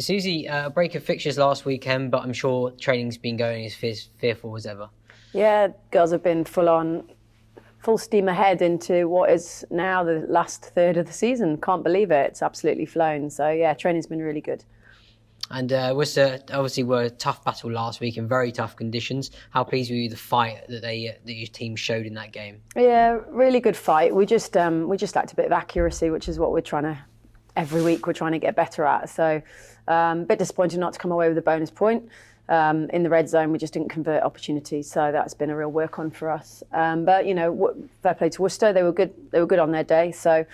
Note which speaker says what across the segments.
Speaker 1: Susie, a break of fixtures last weekend, but I'm sure training's been going as fearful as ever.
Speaker 2: Yeah, girls have been full steam ahead into what is now the last third of the season. Can't believe it. It's absolutely flown. So yeah, training's been really good.
Speaker 1: And Worcester obviously were a tough battle last week in very tough conditions. How pleased were you with the fight that your team showed in that game?
Speaker 2: Yeah, really good fight. We just lacked a bit of accuracy, which is what every week we're trying to get better at. So a bit disappointed not to come away with a bonus point. In the red zone, we just didn't convert opportunities, so that's been a real work on for us. But fair play to Worcester, they were good. They were good on their day. So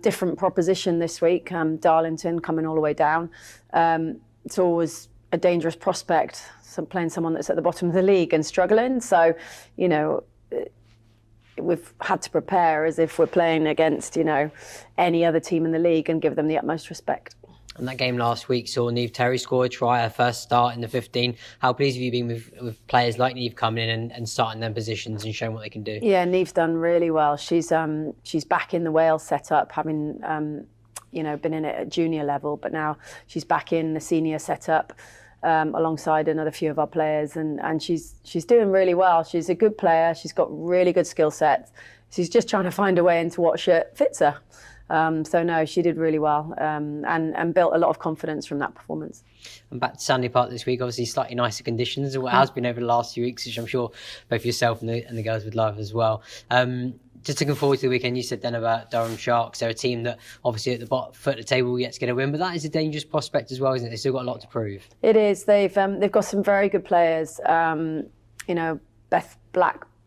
Speaker 2: different proposition this week. Darlington coming all the way down. It's always a dangerous prospect. Playing someone that's at the bottom of the league and struggling. So we've had to prepare as if we're playing against any other team in the league and give them the utmost respect.
Speaker 1: And that game last week saw Niamh Terry score a try, her first start in the 15. How pleased have you been with players like Niamh coming in and starting their positions and showing what they can do? Yeah,
Speaker 2: Niamh's done really well. She's back in the Wales setup, having been in it at junior level, but now she's back in the senior setup alongside another few of our players, and she's doing really well. She's a good player. She's got really good skill sets. She's just trying to find a way into what shirt fits her. So no, she did really well and built a lot of confidence from that performance.
Speaker 1: And back to Sandy Park this week, obviously slightly nicer conditions than what has been over the last few weeks, which I'm sure both yourself and the girls would love as well. Just looking forward to the weekend, you said then about Durham Sharks. They're a team that obviously at the bottom foot of the table will yet to get a win, but that is a dangerous prospect as well, isn't it? They've still got a lot to prove.
Speaker 2: It is. They've got some very good players. Beth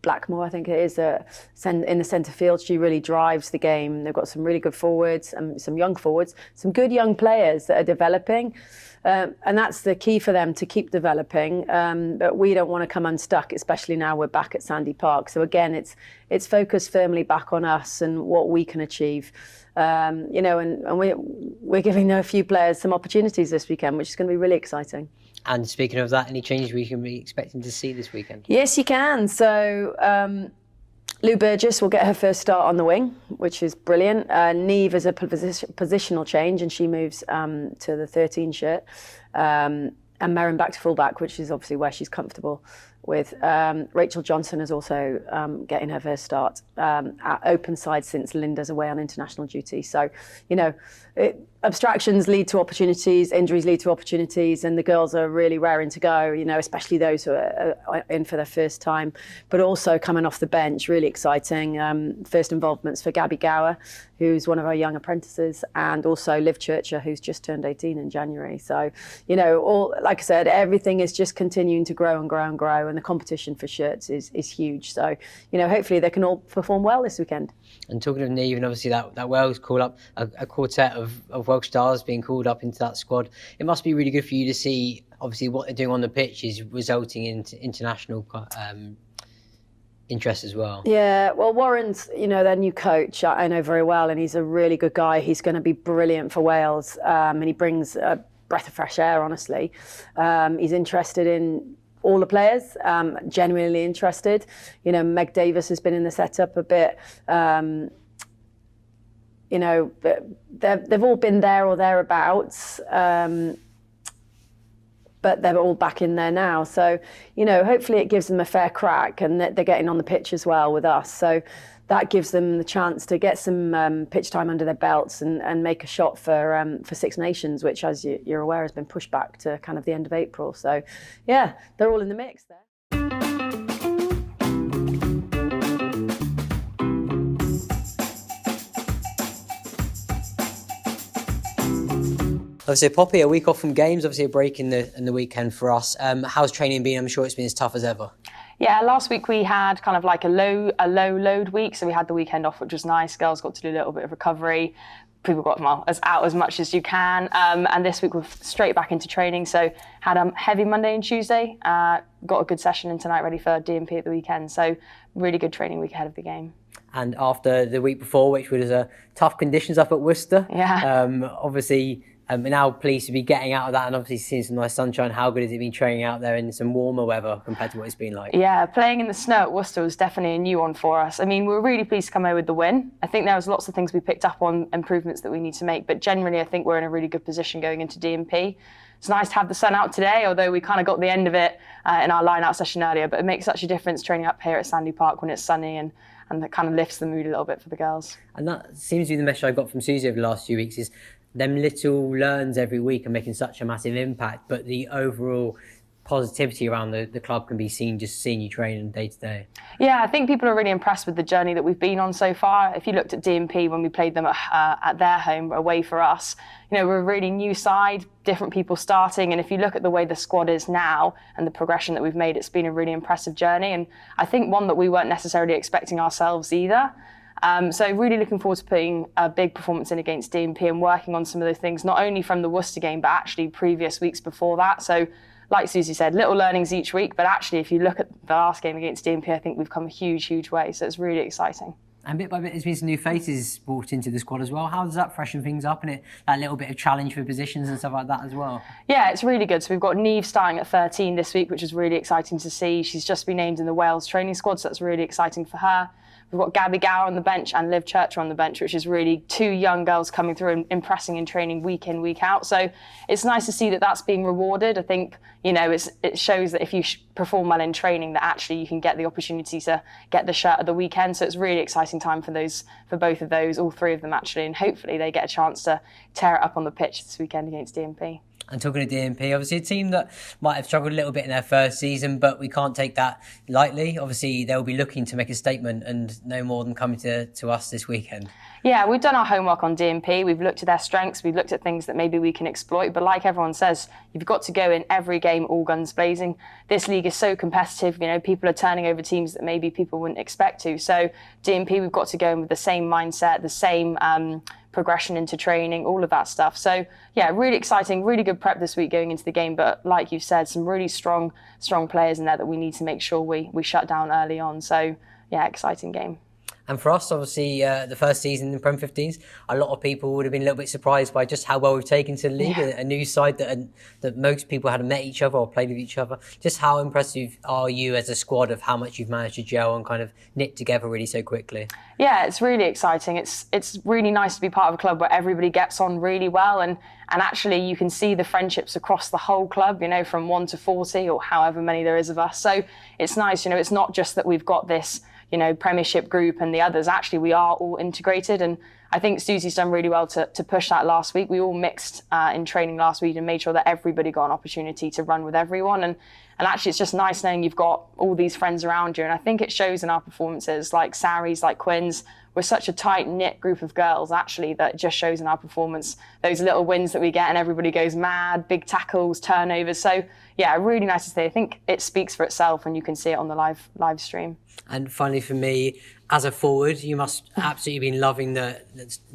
Speaker 2: Blackmore, I think it is, in the centre field. She really drives the game. They've got some really good forwards, some young forwards, some good young players that are developing. And that's the key for them to keep developing. But we don't want to come unstuck, especially now we're back at Sandy Park. So again, it's focused firmly back on us and what we can achieve. And we're giving a few players some opportunities this weekend, which is going to be really exciting.
Speaker 1: And speaking of that, any changes we can be expecting to see this weekend?
Speaker 2: Yes, you can. So Lou Burgess will get her first start on the wing, which is brilliant. Niamh is a positional change, and she moves to the 13 shirt. And Merrin back to fullback, which is obviously where she's comfortable with. Rachel Johnson is also getting her first start at open side since Linda's away on international duty. So, abstractions lead to opportunities, injuries lead to opportunities, and the girls are really raring to go, especially those who are in for their first time, but also coming off the bench, really exciting. First involvements for Gabby Gower, who's one of our young apprentices, and also Liv Churcher, who's just turned 18 in January. So, like I said, everything is just continuing to grow and grow and grow, and the competition for shirts is huge. So, hopefully they can all perform well this weekend.
Speaker 1: And talking of Niamh, and obviously that Wales call up, a quartet of Welsh stars being called up into that squad, it must be really good for you to see, obviously, what they're doing on the pitch is resulting in international interest as well.
Speaker 2: Yeah, well, Warren's, their new coach, I know very well, and he's a really good guy. He's going to be brilliant for Wales, and he brings a breath of fresh air, honestly. He's interested in all the players, genuinely interested. Meg Davis has been in the setup a bit. They've all been there or thereabouts, but they're all back in there now. So, hopefully it gives them a fair crack, and they're getting on the pitch as well with us. So that gives them the chance to get some pitch time under their belts and make a shot for Six Nations, which, as you're aware, has been pushed back to kind of the end of April. So, yeah, they're all in the mix there.
Speaker 1: Obviously, Poppy, a week off from games, obviously a break in the weekend for us. How's training been? I'm sure it's been as tough as ever.
Speaker 3: Yeah, last week we had kind of like a low load week, so we had the weekend off, which was nice. Girls got to do a little bit of recovery. People got out as much as you can, and this week we're straight back into training. So had a heavy Monday and Tuesday. Got a good session in tonight, ready for DMP at the weekend. So really good training week ahead of the game.
Speaker 1: And after the week before, which was tough conditions up at Worcester,
Speaker 3: yeah.
Speaker 1: Obviously And now pleased to be getting out of that and obviously seeing some nice sunshine. How good has it been training out there in some warmer weather compared to what it's been like?
Speaker 3: Yeah, playing in the snow at Worcester was definitely a new one for us. I mean, we were really pleased to come away with the win. I think there was lots of things we picked up on, improvements that we need to make, but generally I think we're in a really good position going into DMP. It's nice to have the sun out today, although we kind of got the end of it in our line-out session earlier, but it makes such a difference training up here at Sandy Park when it's sunny, and that kind of lifts the mood a little bit for the girls.
Speaker 1: And that seems to be the message I got from Susie over the last few weeks, is them little learns every week are making such a massive impact, but the overall positivity around the club can be seen just seeing you training day to day.
Speaker 3: Yeah, I think people are really impressed with the journey that we've been on so far. If you looked at DMP when we played them at their home, away for us, we're a really new side, different people starting, and if you look at the way the squad is now and the progression that we've made, it's been a really impressive journey, and I think one that we weren't necessarily expecting ourselves either. So really looking forward to putting a big performance in against DMP and working on some of those things, not only from the Worcester game, but actually previous weeks before that. So like Susie said, little learnings each week, but actually if you look at the last game against DMP, I think we've come a huge, huge way. So it's really exciting.
Speaker 1: And bit by bit, there's been some new faces brought into the squad as well. How does that freshen things up, and that little bit of challenge for positions and stuff like that as well?
Speaker 3: Yeah, it's really good. So we've got Neve starting at 13 this week, which is really exciting to see. She's just been named in the Wales training squad, so that's really exciting for her. We've got Gabby Gower on the bench and Liv Churcher on the bench, which is really two young girls coming through and impressing in training week in, week out. So it's nice to see that that's being rewarded. I think, it shows that if you perform well in training, that actually you can get the opportunity to get the shirt at the weekend. So it's a really exciting time for both of those, all three of them actually, and hopefully they get a chance to tear it up on the pitch this weekend against DMP.
Speaker 1: And talking to DMP, obviously a team that might have struggled a little bit in their first season, but we can't take that lightly. Obviously, they'll be looking to make a statement, and no more than coming to us this weekend.
Speaker 3: Yeah, we've done our homework on DMP. We've looked at their strengths. We've looked at things that maybe we can exploit. But like everyone says, you've got to go in every game all guns blazing. This league is so competitive. People are turning over teams that maybe people wouldn't expect to. So DMP, we've got to go in with the same mindset, the same progression into training, all of that stuff. So yeah, really exciting, really good prep this week going into the game. But like you said, some really strong players in there that we need to make sure we shut down early on. So yeah, exciting game.
Speaker 1: And for us, obviously, the first season in Prem 15s, a lot of people would have been a little bit surprised by just how well we've taken to the league. Yeah. A new side that most people hadn't met each other or played with each other. Just how impressive are you as a squad of how much you've managed to gel and kind of knit together really so quickly? Yeah,
Speaker 3: it's really exciting. It's really nice to be part of a club where everybody gets on really well, and actually you can see the friendships across the whole club, from 1 to 40 or however many there is of us. So it's nice, it's not just that we've got this Premiership group and the others. Actually, we are all integrated, and I think Susie's done really well to push that last week. We all mixed in training last week and made sure that everybody got an opportunity to run with everyone. And actually, it's just nice knowing you've got all these friends around you. And I think it shows in our performances, like Saris, like Quinn's. We're such a tight-knit group of girls, actually, that just shows in our performance. Those little wins that we get and everybody goes mad, big tackles, turnovers. So, yeah, really nice to see. I think it speaks for itself when you can see it on the live stream.
Speaker 1: And finally, for me, as a forward, you must absolutely been loving the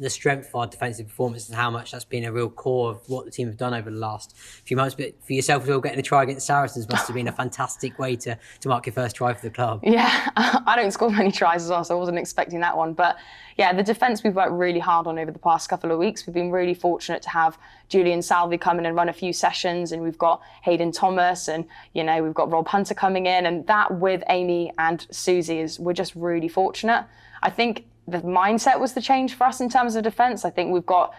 Speaker 1: strength of our defensive performance and how much that's been a real core of what the team have done over the last few months. But for yourself as well, getting a try against Saracens must have been a fantastic way to mark your first try for the club.
Speaker 3: Yeah, I don't score many tries as well, so I wasn't expecting that one. But yeah, the defence we've worked really hard on over the past couple of weeks. We've been really fortunate to have Julian Salvi come in and run a few sessions, and we've got Hayden Thomas, and we've got Rob Hunter coming in, and that with Amy and Susie we're just really fortunate. I think the mindset was the change for us in terms of defence. I think we've got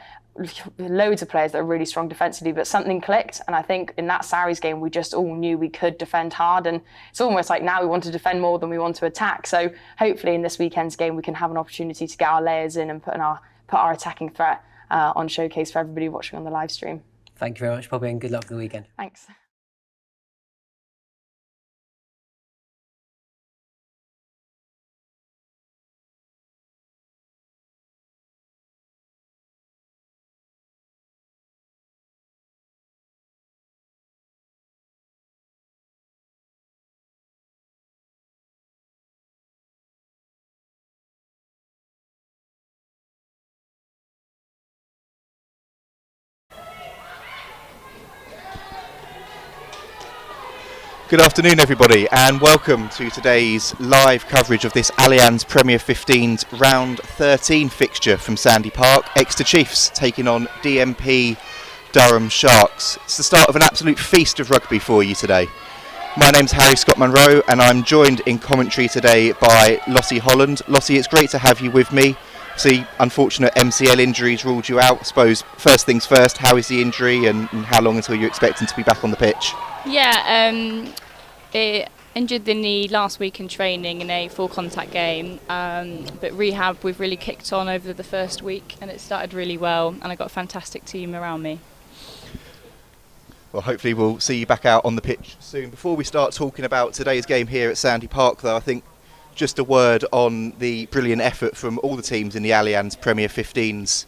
Speaker 3: loads of players that are really strong defensively, but something clicked, and I think in that Saris game we just all knew we could defend hard, and it's almost like now we want to defend more than we want to attack. So hopefully in this weekend's game we can have an opportunity to get our layers in and put our attacking threat on showcase for everybody watching on the live stream.
Speaker 1: Thank you very much, Poppy, and good luck for the weekend.
Speaker 3: Thanks.
Speaker 4: Good afternoon everybody, and welcome to today's live coverage of this Allianz Premier 15's round 13 fixture from Sandy Park. Exeter Chiefs taking on DMP Durham Sharks. It's the start of an absolute feast of rugby for you today. My name's Harry Scott Munro and I'm joined in commentary today by Lossie Holland. Lossie, it's great to have you with me. See, unfortunate MCL injuries ruled you out. I suppose first things first, how is the injury and how long until you're expecting to be back on the pitch?
Speaker 5: Yeah, it injured the knee last week in training in a full contact game, but rehab we've really kicked on over the first week and it started really well and I got a fantastic team around me.
Speaker 4: Well, hopefully we'll see you back out on the pitch soon. Before we start talking about today's game here at Sandy Park though, I think just a word on the brilliant effort from all the teams in the Allianz Premier 15s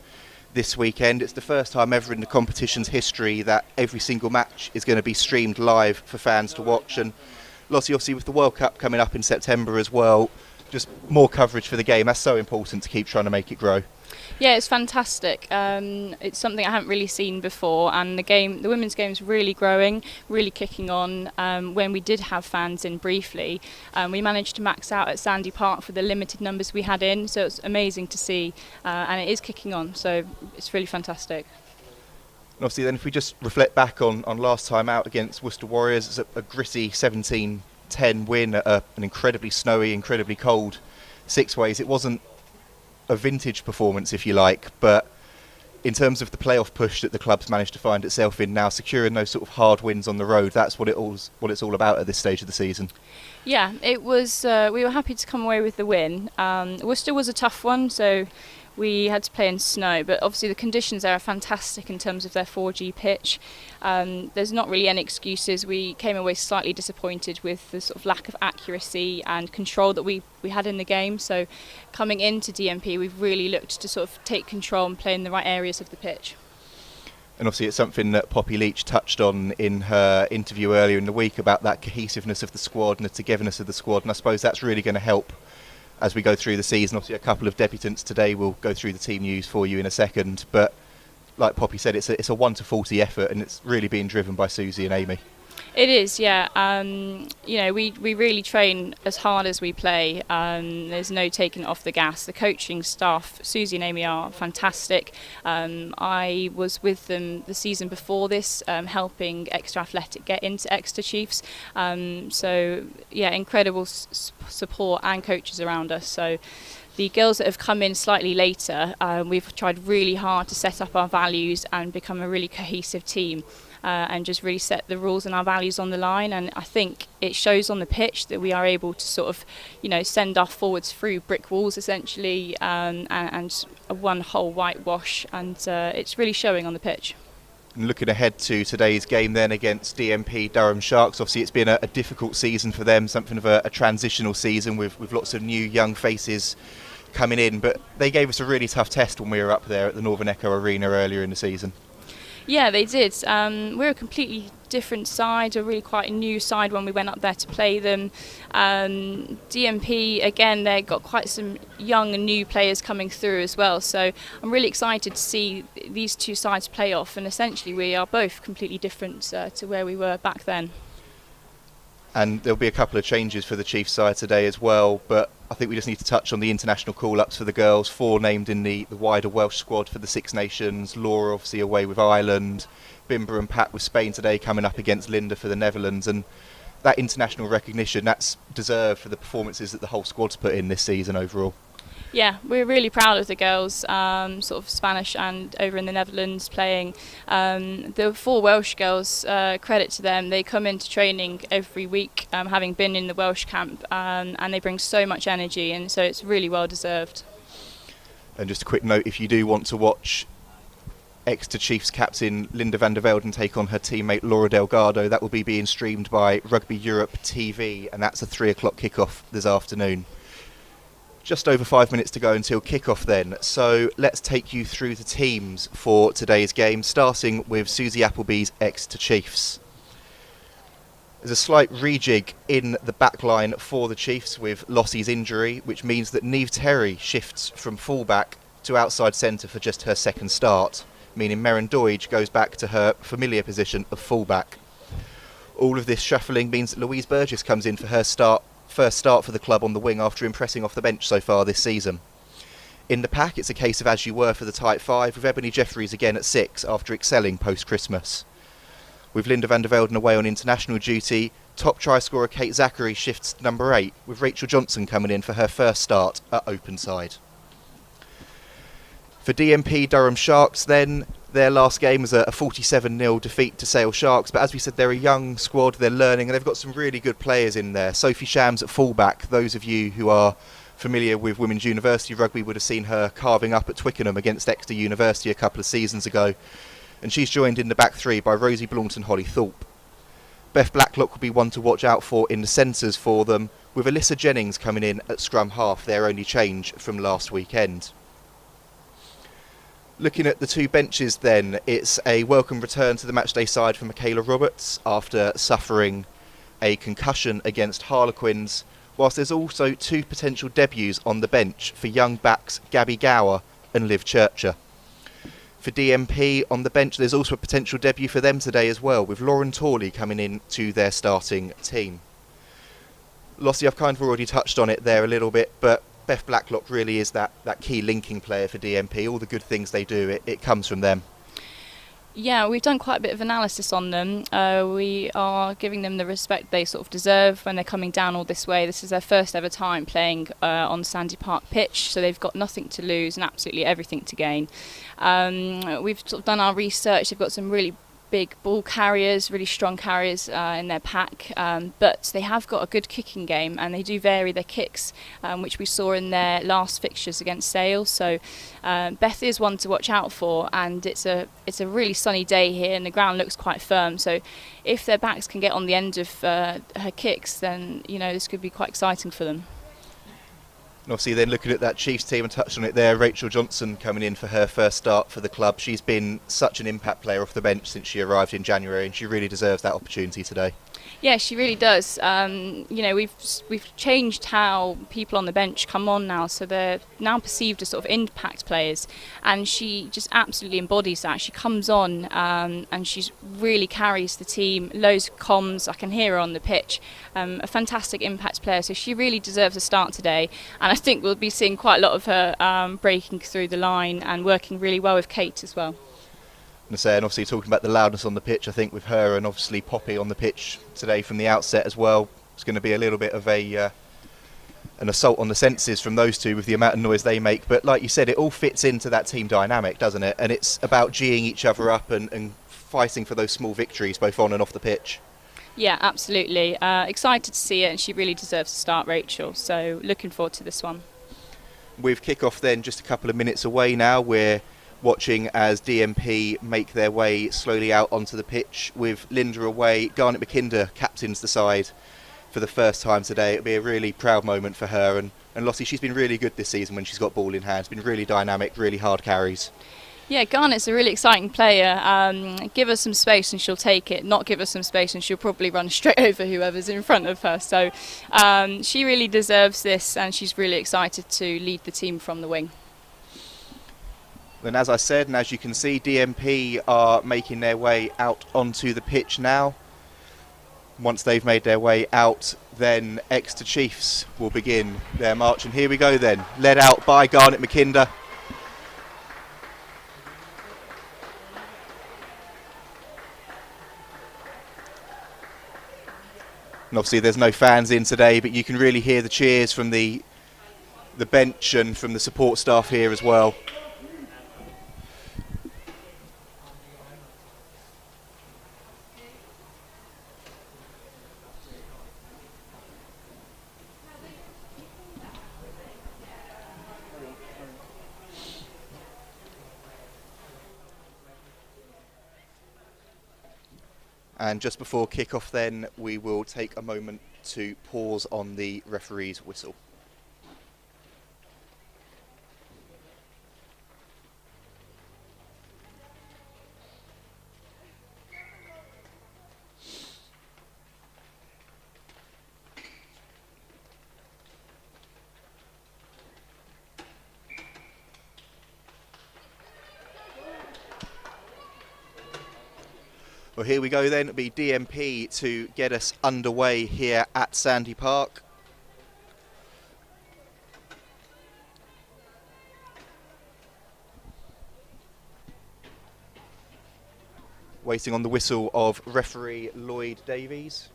Speaker 4: this weekend. It's the first time ever in the competition's history that every single match is going to be streamed live for fans to watch. And Lossie, obviously with the World Cup coming up in September as well, just more coverage for the game. That's so important to keep trying to make it grow.
Speaker 5: Yeah, it's fantastic. It's something I haven't really seen before, and the women's game is really growing, really kicking on. When we did have fans in briefly, we managed to max out at Sandy Park for the limited numbers we had in, so it's amazing to see, and it is kicking on, so it's really fantastic.
Speaker 4: And obviously then if we just reflect back on last time out against Worcester Warriors, it's a gritty 17-10 win at an incredibly snowy, incredibly cold six ways. It wasn't a vintage performance, if you like, but in terms of the playoff push that the club's managed to find itself in now, securing those sort of hard wins on the road, that's what it's all about at this stage of the season. Yeah,
Speaker 5: it was. We were happy to come away with the win. Worcester was a tough one, so we had to play in snow, but obviously the conditions there are fantastic in terms of their 4G pitch. There's not really any excuses. We came away slightly disappointed with the sort of lack of accuracy and control that we had in the game. So coming into DMP, we've really looked to sort of take control and play in the right areas of the pitch.
Speaker 4: And obviously it's something that Poppy Leach touched on in her interview earlier in the week about that cohesiveness of the squad and the togetherness of the squad, and I suppose that's really going to help as we go through the season. Obviously a couple of debutants today, we'll go through the team news for you in a second, but like Poppy said, it's a 1 to 40 effort and it's really being driven by Susie and Amy.
Speaker 5: It is, yeah. We really train as hard as we play. There's no taking it off the gas. The coaching staff, Susie and Amy, are fantastic. I was with them the season before this, helping Exeter Athletic get into Exeter Chiefs. So, yeah, incredible support and coaches around us. So the girls that have come in slightly later, we've tried really hard to set up our values and become a really cohesive team. And just really set the rules and our values on the line, and I think it shows on the pitch that we are able to sort of, send our forwards through brick walls essentially, and one whole whitewash, and it's really showing on the pitch.
Speaker 4: And looking ahead to today's game then against DMP Durham Sharks, obviously it's been a difficult season for them, something of a transitional season with lots of new young faces coming in, but they gave us a really tough test when we were up there at the Northern Echo Arena earlier in the season.
Speaker 5: Yeah, they did. We're a completely different side, a really quite a new side when we went up there to play them. DMP, again, they got quite some young and new players coming through as well. So I'm really excited to see these two sides play off. And essentially, we are both completely different to where we were back then.
Speaker 4: And there'll be a couple of changes for the Chiefs side today as well, but I think we just need to touch on the international call-ups for the girls. 4 named in the wider Welsh squad for the Six Nations. Laura obviously away with Ireland. Bimber and Pat with Spain today, coming up against Linda for the Netherlands. And that international recognition, that's deserved for the performances that the whole squad's put in this season overall.
Speaker 5: Yeah, we're really proud of the girls, sort of Spanish and over in the Netherlands playing. The 4 Welsh girls, credit to them, they come into training every week, having been in the Welsh camp, and they bring so much energy, and so it's really well deserved.
Speaker 4: And just a quick note, if you do want to watch Exeter Chiefs captain Linda van der Velden take on her teammate Laura Delgado, that will be being streamed by Rugby Europe TV, and that's a 3 o'clock kickoff this afternoon. Just over 5 minutes to go until kick-off then, so let's take you through the teams for today's game, starting with Susie Appleby's Exeter Chiefs. There's a slight rejig in the back line for the Chiefs with Lossie's injury, which means that Niamh Terry shifts from full-back to outside centre for just her second start, meaning Meryn Doidge goes back to her familiar position of full-back. All of this shuffling means that Louise Burgess comes in for her first start for the club on the wing after impressing off the bench so far this season. In the pack, it's a case of as you were for the tight five, with Ebony Jeffries again at 6 after excelling post-Christmas. With Linda van der Velden away on international duty, top try scorer Kate Zachary shifts to number 8, with Rachel Johnson coming in for her first start at open side. For DMP Durham Sharks then, their last game was a 47-0 defeat to Sale Sharks, but as we said, they're a young squad, they're learning, and they've got some really good players in there. Sophie Shams at fullback. Those of you who are familiar with women's university rugby would have seen her carving up at Twickenham against Exeter University a couple of seasons ago, and she's joined in the back three by Rosie Blount and Holly Thorpe. Beth Blacklock will be one to watch out for in the centres for them, with Alyssa Jennings coming in at scrum half, their only change from last weekend. Looking at the two benches then, it's a welcome return to the matchday side for Michaela Roberts after suffering a concussion against Harlequins, whilst there's also two potential debuts on the bench for young backs Gabby Gower and Liv Churcher. For DMP on the bench, there's also a potential debut for them today as well, with Lauren Torley coming in to their starting team. Lossie, I've kind of already touched on it there a little bit, but Beth Blacklock really is that key linking player for DMP. All the good things they do, it comes from them.
Speaker 5: Yeah, we've done quite a bit of analysis on them. We are giving them the respect they sort of deserve when they're coming down all this way. This is their first ever time playing on Sandy Park pitch, so they've got nothing to lose and absolutely everything to gain. We've sort of done our research. They've got some really big ball carriers, really strong carriers in their pack, but they have got a good kicking game and they do vary their kicks, which we saw in their last fixtures against Sale. So Beth is one to watch out for, and it's a really sunny day here and the ground looks quite firm, so if their backs can get on the end of her kicks, then this could be quite exciting for them.
Speaker 4: And obviously then looking at that Chiefs team, and touched on it there, Rachel Johnson coming in for her first start for the club. She's been such an impact player off the bench since she arrived in January, and she really deserves that opportunity today.
Speaker 5: Yeah, she really does. We've changed how people on the bench come on now, so they're now perceived as sort of impact players, and she just absolutely embodies that. She comes on and she really carries the team. Loads of comms. I can hear her on the pitch. A fantastic impact player, so she really deserves a start today. And I think we'll be seeing quite a lot of her breaking through the line and working really well with Kate as well.
Speaker 4: And obviously talking about the loudness on the pitch, I think with her and obviously Poppy on the pitch today from the outset as well, it's going to be a little bit of an assault on the senses from those two with the amount of noise they make. But like you said, it all fits into that team dynamic, doesn't it? And it's about geeing each other up and fighting for those small victories both on and off the pitch.
Speaker 5: Yeah, absolutely. Excited to see it, and she really deserves to start, Rachel. So looking forward to this one.
Speaker 4: With kick-off then just a couple of minutes away now, we're watching as DMP make their way slowly out onto the pitch with Linda away. Garnet McKinder captains the side for the first time today. It'll be a really proud moment for her, and Lossie, she's been really good this season when she's got ball in hand. It's been really dynamic, really hard carries. Yeah,
Speaker 5: Garnet's a really exciting player. Give her some space and she'll take it. Not give her some space and she'll probably run straight over whoever's in front of her. So she really deserves this, and she's really excited to lead the team from the wing.
Speaker 4: And as I said, and as you can see, DMP are making their way out onto the pitch now. Once they've made their way out, then Exeter Chiefs will begin their march. And here we go then, led out by Garnet McKinder. And obviously there's no fans in today, but you can really hear the cheers from the bench and from the support staff here as well. And just before kick-off then, we will take a moment to pause on the referee's whistle. Well, here we go then. It'll be DMP to get us underway here at Sandy Park. waiting on the whistle of referee Lloyd Davies.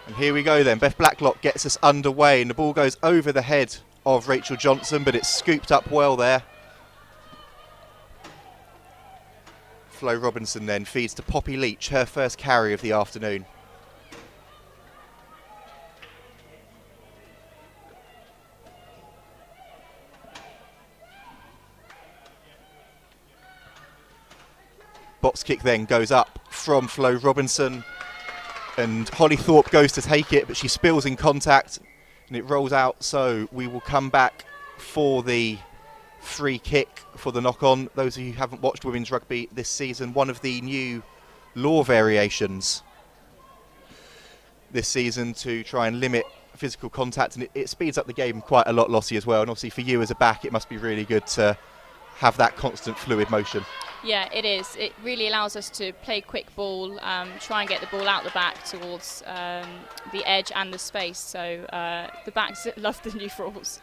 Speaker 4: And here we go then. Beth Blacklock gets us underway, and the ball goes over the head of Rachel Johnson, but it's scooped up well there. Flo Robinson then feeds to Poppy Leach, her first carry of the afternoon. Box kick then goes up from Flo Robinson, and Holly Thorpe goes to take it, but she spills in contact and it rolls out, so we will come back for the free kick for the knock-on. Those of you who haven't watched women's rugby this season, one of the new law variations this season to try and limit physical contact, and it speeds up the game quite a lot, Lossie, as well. And obviously for you as a back, it must be really good to have that constant fluid motion.
Speaker 5: Yeah, it is. It really allows us to play quick ball, try and get the ball out the back towards the edge and the space. So the backs love the new rules.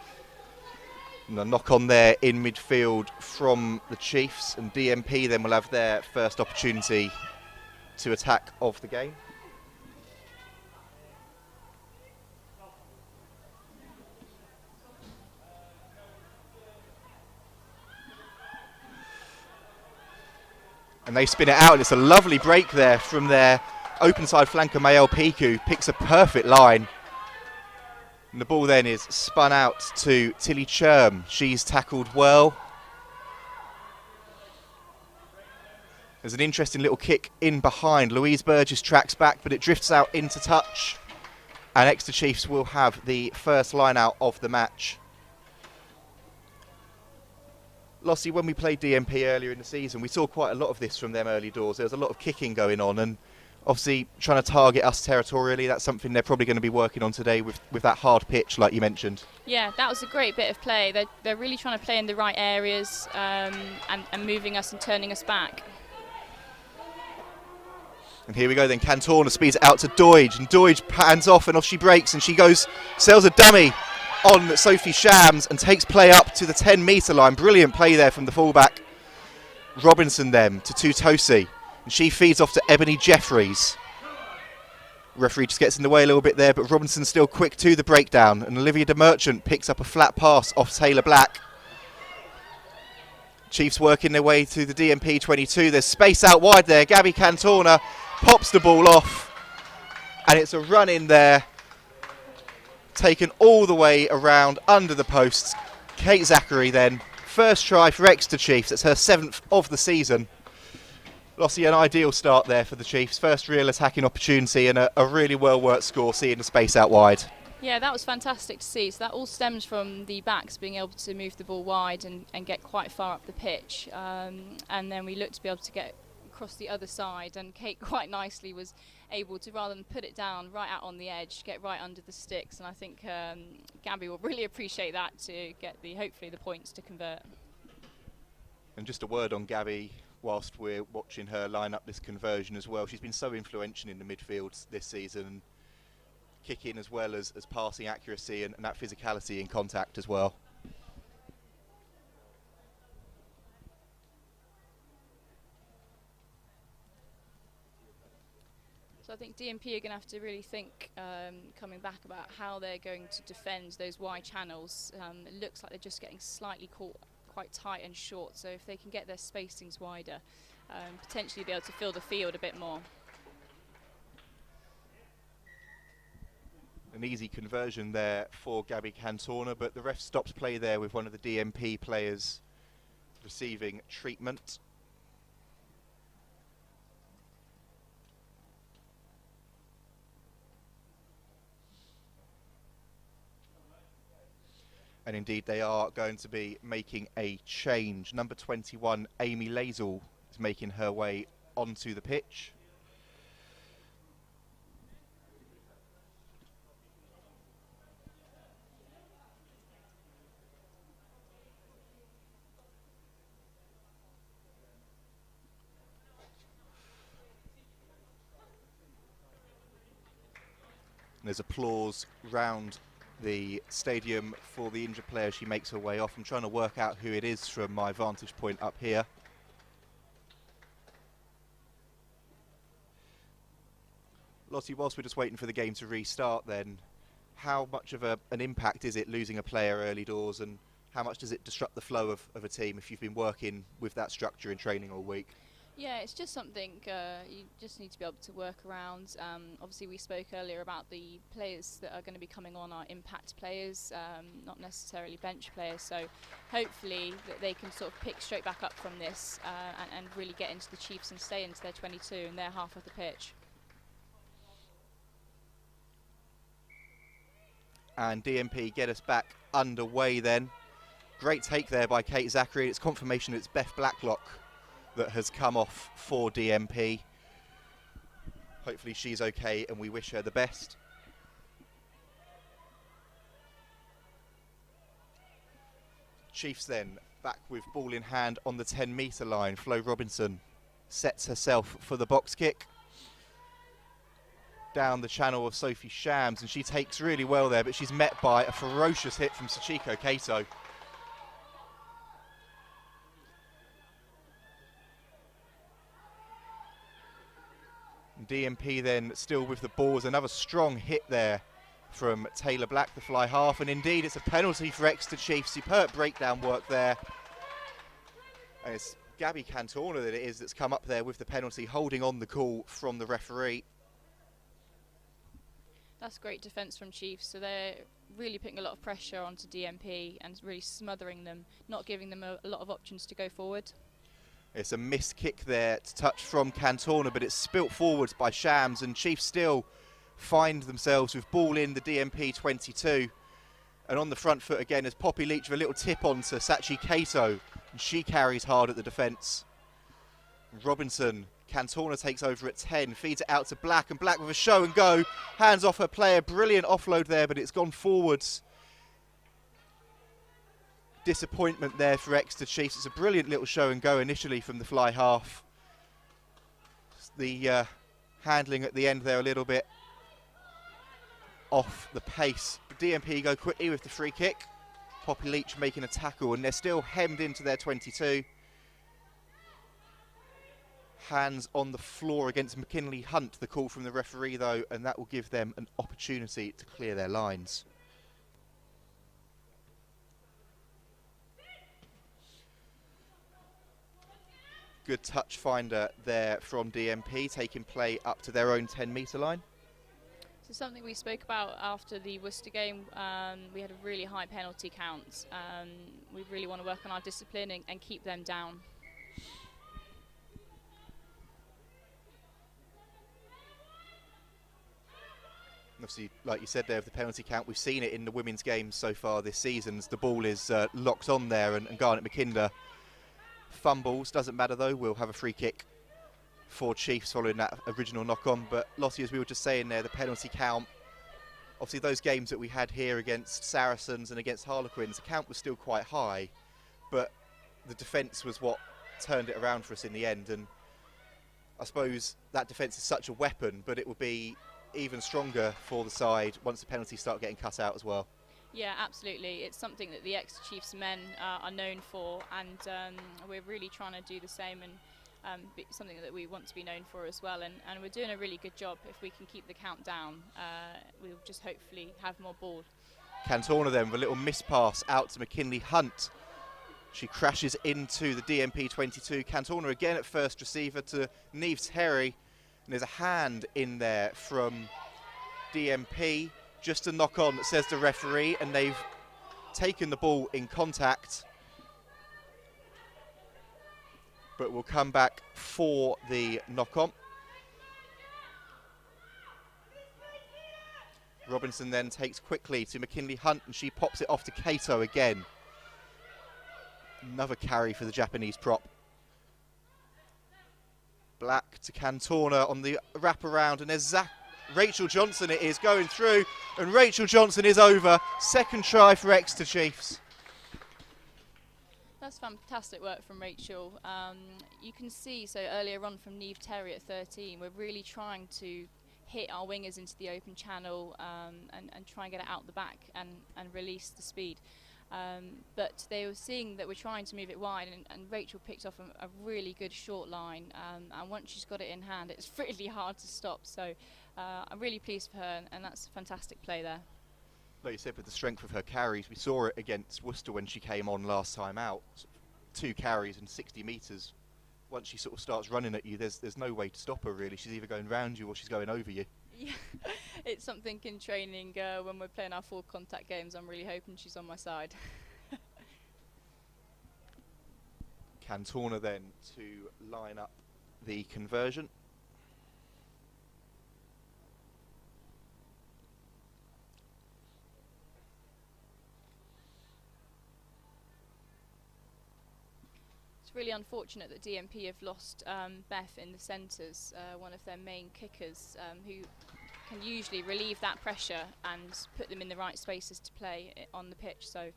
Speaker 4: And a knock on there in midfield from the Chiefs, and DMP then will have their first opportunity to attack of the game. And they spin it out, and it's a lovely break there from their open side flanker Mayel Piku, picks a perfect line. And the ball then is spun out to Tilly Churm. She's tackled well. There's an interesting little kick in behind. Louise Burgess tracks back, but it drifts out into touch. And Exeter Chiefs will have the first line out of the match. Lossie, when we played DMP earlier in the season, we saw quite a lot of this from them early doors. There was a lot of kicking going on, and obviously trying to target us territorially. That's something they're probably going to be working on today with that hard pitch, like you mentioned. Yeah,
Speaker 5: that was a great bit of play. They're really trying to play in the right areas and moving us and turning us back.
Speaker 4: And here we go then, Cantona speeds it out to Doidge, and Doidge pans off and off she breaks, and she goes, sells a dummy on Sophie Shams and takes play up to the 10-metre line. Brilliant play there from the fullback. Robinson then to Tutosi, and she feeds off to Ebony Jeffries. Referee just gets in the way a little bit there, but Robinson's still quick to the breakdown, and Olivia De Merchant picks up a flat pass off Taylor Black. Chiefs working their way to the DMP 22. There's space out wide there. Gabby Cantona pops the ball off, and it's a run in there, taken all the way around under the posts. Kate Zachary then, first try for Exeter Chiefs. It's her 7th of the season. Lossie, an ideal start there for the Chiefs. First real attacking opportunity and a really well worked score, seeing the space out wide.
Speaker 5: Yeah, that was fantastic to see. So that all stems from the backs being able to move the ball wide and get quite far up the pitch. And then we looked to be able to get across the other side, and Kate quite nicely was able to, rather than put it down right out on the edge, get right under the sticks. And I think Gabby will really appreciate that to get hopefully the points to convert.
Speaker 4: And just a word on Gabby whilst we're watching her line up this conversion as well. She's been so influential in the midfield this season, kicking as well as passing accuracy and that physicality in contact as well.
Speaker 5: So I think DMP are going to have to really think, coming back, about how they're going to defend those wide channels. It looks like they're just getting slightly caught quite tight and short, so if they can get their spacings wider, potentially be able to fill the field a bit more.
Speaker 4: An easy conversion there for Gabby Cantona, but the ref stops play there with one of the DMP players receiving treatment. And indeed they are going to be making a change. Number 21, Amy Lazel, is making her way onto the pitch. And there's applause round the stadium for the injured player. She makes her way off. I'm trying to work out who it is from my vantage point up here. Lottie, whilst we're just waiting for the game to restart then, how much of an impact is it losing a player early doors, and how much does it disrupt the flow of a team if you've been working with that structure in training all week?
Speaker 5: Yeah, it's just something you just need to be able to work around. Obviously, we spoke earlier about the players that are going to be coming on are impact players, not necessarily bench players. So hopefully that they can sort of pick straight back up from this and really get into the Chiefs and stay into their 22 and their half of the pitch.
Speaker 4: And DMP get us back underway then. Great take there by Kate Zachary. It's confirmation it's Beth Blacklock that has come off for DMP. Hopefully she's okay and we wish her the best. Chiefs then back with ball in hand on the 10-metre line. Flo Robinson sets herself for the box kick. Down the channel of Sophie Shams, and she takes really well there, but she's met by a ferocious hit from Sachiko Kato. DMP then still with the balls. Another strong hit there from Taylor Black, the fly half, and indeed it's a penalty for Exeter Chiefs. Superb breakdown work there. And it's Gabby Cantona that it is that's come up there with the penalty, holding on the call from the referee.
Speaker 5: That's great defence from Chiefs, so they're really putting a lot of pressure onto DMP and really smothering them, not giving them a lot of options to go forward.
Speaker 4: It's a missed kick there to touch from Cantona, but it's spilt forwards by Shams, and Chiefs still find themselves with ball in the DMP 22. And on the front foot again is Poppy Leach with a little tip on to Sachi Kato, and she carries hard at the defence. Robinson, Cantona takes over at 10, feeds it out to Black, and Black with a show and go, hands off her player, brilliant offload there, but it's gone forwards. Disappointment there for Exeter Chiefs. It's a brilliant little show and go initially from the fly half. The handling at the end there a little bit off the pace. DMP go quickly with the free kick. Poppy Leach making a tackle, and they're still hemmed into their 22. Hands on the floor against McKinley Hunt, the call from the referee though, and that will give them an opportunity to clear their lines. Good touch finder there from DMP, taking play up to their own 10-metre line.
Speaker 5: So something we spoke about after the Worcester game, we had a really high penalty count. We really want to work on our discipline and keep them down.
Speaker 4: Obviously, like you said there, with the penalty count, we've seen it in the women's games so far this season. As the ball is locked on there, and Garnet McKinder fumbles. Doesn't matter though, we'll have a free kick for Chiefs following that original knock-on. But Lottie, as we were just saying there, the penalty count, obviously those games that we had here against Saracens and against Harlequins, the count was still quite high, but the defence was what turned it around for us in the end. And I suppose that defence is such a weapon, but it will be even stronger for the side once the penalties start getting cut out as well.
Speaker 5: Yeah, absolutely. It's something that the Exeter Chiefs men are known for, and we're really trying to do the same, and something that we want to be known for as well. And we're doing a really good job. If we can keep the count down, we'll just hopefully have more ball.
Speaker 4: Cantona then with a little miss pass out to McKinley Hunt. She crashes into the DMP 22. Cantona again at first receiver to Niamh Terry. And there's a hand in there from DMP. Just a knock on, says the referee, and they've taken the ball in contact. But we'll come back for the knock on. Robinson then takes quickly to McKinley Hunt, and she pops it off to Kato again. Another carry for the Japanese prop. Black to Cantona on the wraparound, and there's Rachel Johnson it is going through, and Rachel Johnson is over. Second try for Exeter Chiefs.
Speaker 5: That's fantastic work from Rachel. You can see, so earlier on from Niamh Terry at 13, we're really trying to hit our wingers into the open channel and try and get it out the back and release the speed. But they were seeing that we're trying to move it wide, and Rachel picked off a really good short line, and once she's got it in hand, it's really hard to stop. So I'm really pleased for her, and that's fantastic play there.
Speaker 4: Like you said, with the strength of her carries, we saw it against Worcester when she came on last time out. 2 carries and 60 metres. Once she sort of starts running at you, there's no way to stop her really. She's either going round you or she's going over you.
Speaker 5: Yeah, it's something in training when we're playing our full contact games. I'm really hoping she's on my side.
Speaker 4: Cantona then to line up the conversion.
Speaker 5: It's really unfortunate that DMP have lost Beth in the centres, one of their main kickers, who can usually relieve that pressure and put them in the right spaces to play on the pitch. So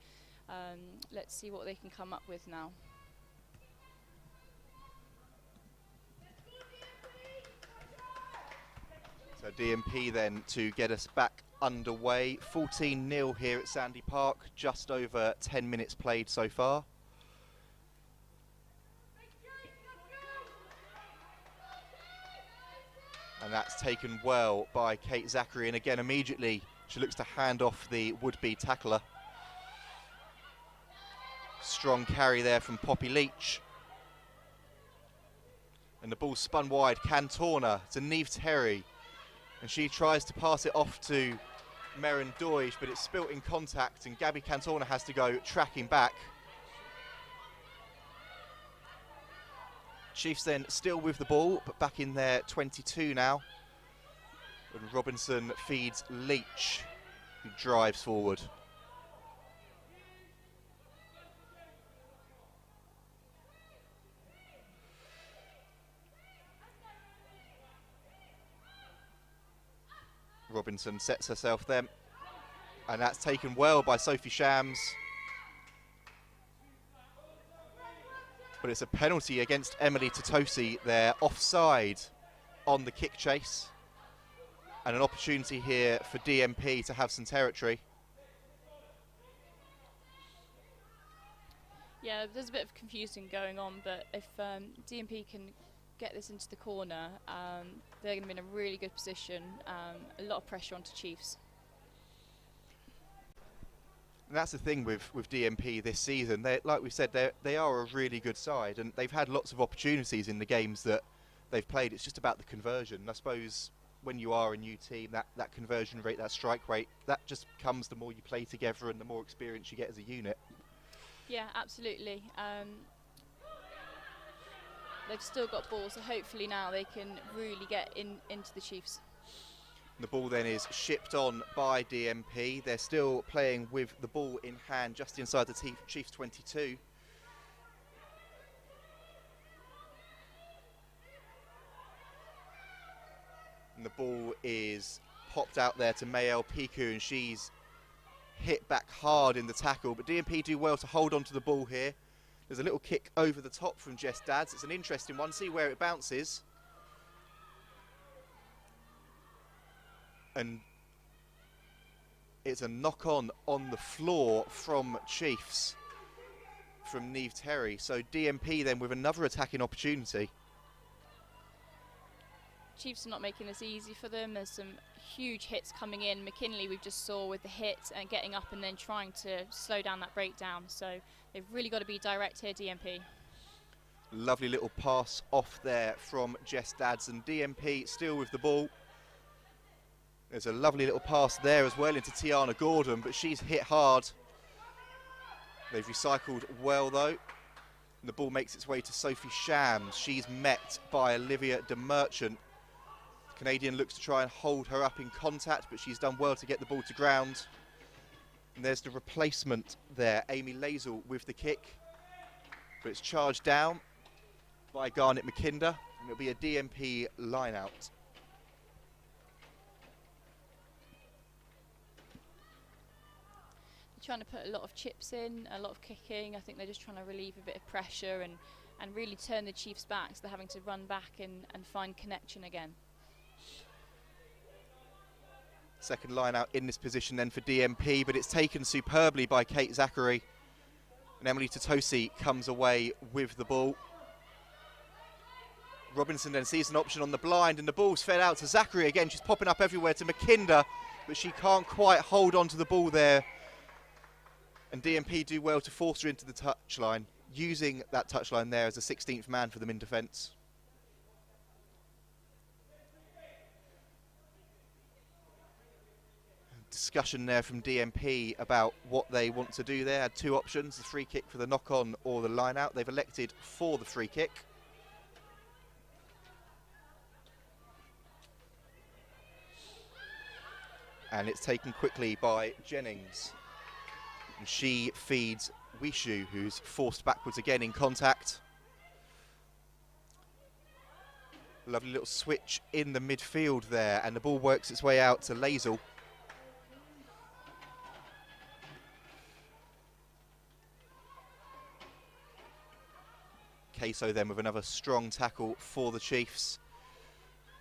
Speaker 5: let's see what they can come up with now.
Speaker 4: So DMP then to get us back underway. 14-0 here at Sandy Park, just over 10 minutes played so far. And that's taken well by Kate Zachary, and again immediately she looks to hand off the would-be tackler. Strong carry there from Poppy Leach. And the ball spun wide, Cantona to Niamh Terry. And she tries to pass it off to Meryn Doige, but it's spilt in contact and Gabby Cantona has to go tracking back. Chiefs then still with the ball, but back in their 22 now. And Robinson feeds Leach, who drives forward. Robinson sets herself then, and that's taken well by Sophie Shams. But it's a penalty against Emily Totosi. They're offside on the kick chase. And an opportunity here for DMP to have some territory.
Speaker 5: Yeah, there's a bit of confusion going on, but if DMP can get this into the corner, they're going to be in a really good position. A lot of pressure onto Chiefs.
Speaker 4: And that's the thing with DMP this season. Like we said, they are a really good side, and they've had lots of opportunities in the games that they've played. It's just about the conversion. And I suppose when you are a new team, that conversion rate, that strike rate, that just comes the more you play together and the more experience you get as a unit.
Speaker 5: Yeah, absolutely. They've still got balls, so hopefully now they can really get into the Chiefs.
Speaker 4: The ball then is shipped on by DMP. They're still playing with the ball in hand just inside the Chiefs 22. And the ball is popped out there to Mayel Piku, and she's hit back hard in the tackle. But DMP do well to hold on to the ball here. There's a little kick over the top from Jess Dadds. It's an interesting one. See where it bounces. And it's a knock-on the floor from Chiefs, from Niamh Terry. So DMP then with another attacking opportunity.
Speaker 5: Chiefs are not making this easy for them. There's some huge hits coming in. McKinley we've just saw with the hit and getting up and then trying to slow down that breakdown. So they've really got to be direct here, DMP.
Speaker 4: Lovely little pass off there from Jess Dadds, and DMP still with the ball. There's a lovely little pass there as well into Tiana Gordon, but she's hit hard. They've recycled well though. And the ball makes its way to Sophie Shams. She's met by Olivia de Merchant. The Canadian looks to try and hold her up in contact, but she's done well to get the ball to ground. And there's the replacement there, Amy Lazel with the kick. But it's charged down by Garnet McKinder, and it'll be a DMP line out.
Speaker 5: Trying to put a lot of chips in, a lot of kicking. I think they're just trying to relieve a bit of pressure and really turn the Chiefs back, so they're having to run back and find connection again.
Speaker 4: Second line out in this position then for DMP, but it's taken superbly by Kate Zachary. And Emily Totosi comes away with the ball. Robinson then sees an option on the blind, and the ball's fed out to Zachary again. She's popping up everywhere to McKinder, but she can't quite hold on to the ball there. And DMP do well to force her into the touchline, using that touchline there as a 16th man for them in defence. Discussion there from DMP about what they want to do there. Had two options, the free kick for the knock-on or the line-out. They've elected for the free kick. And it's taken quickly by Jennings. And she feeds Wishu, who's forced backwards again in contact. Lovely little switch in the midfield there, and the ball works its way out to Lazel. Queso then with another strong tackle for the Chiefs.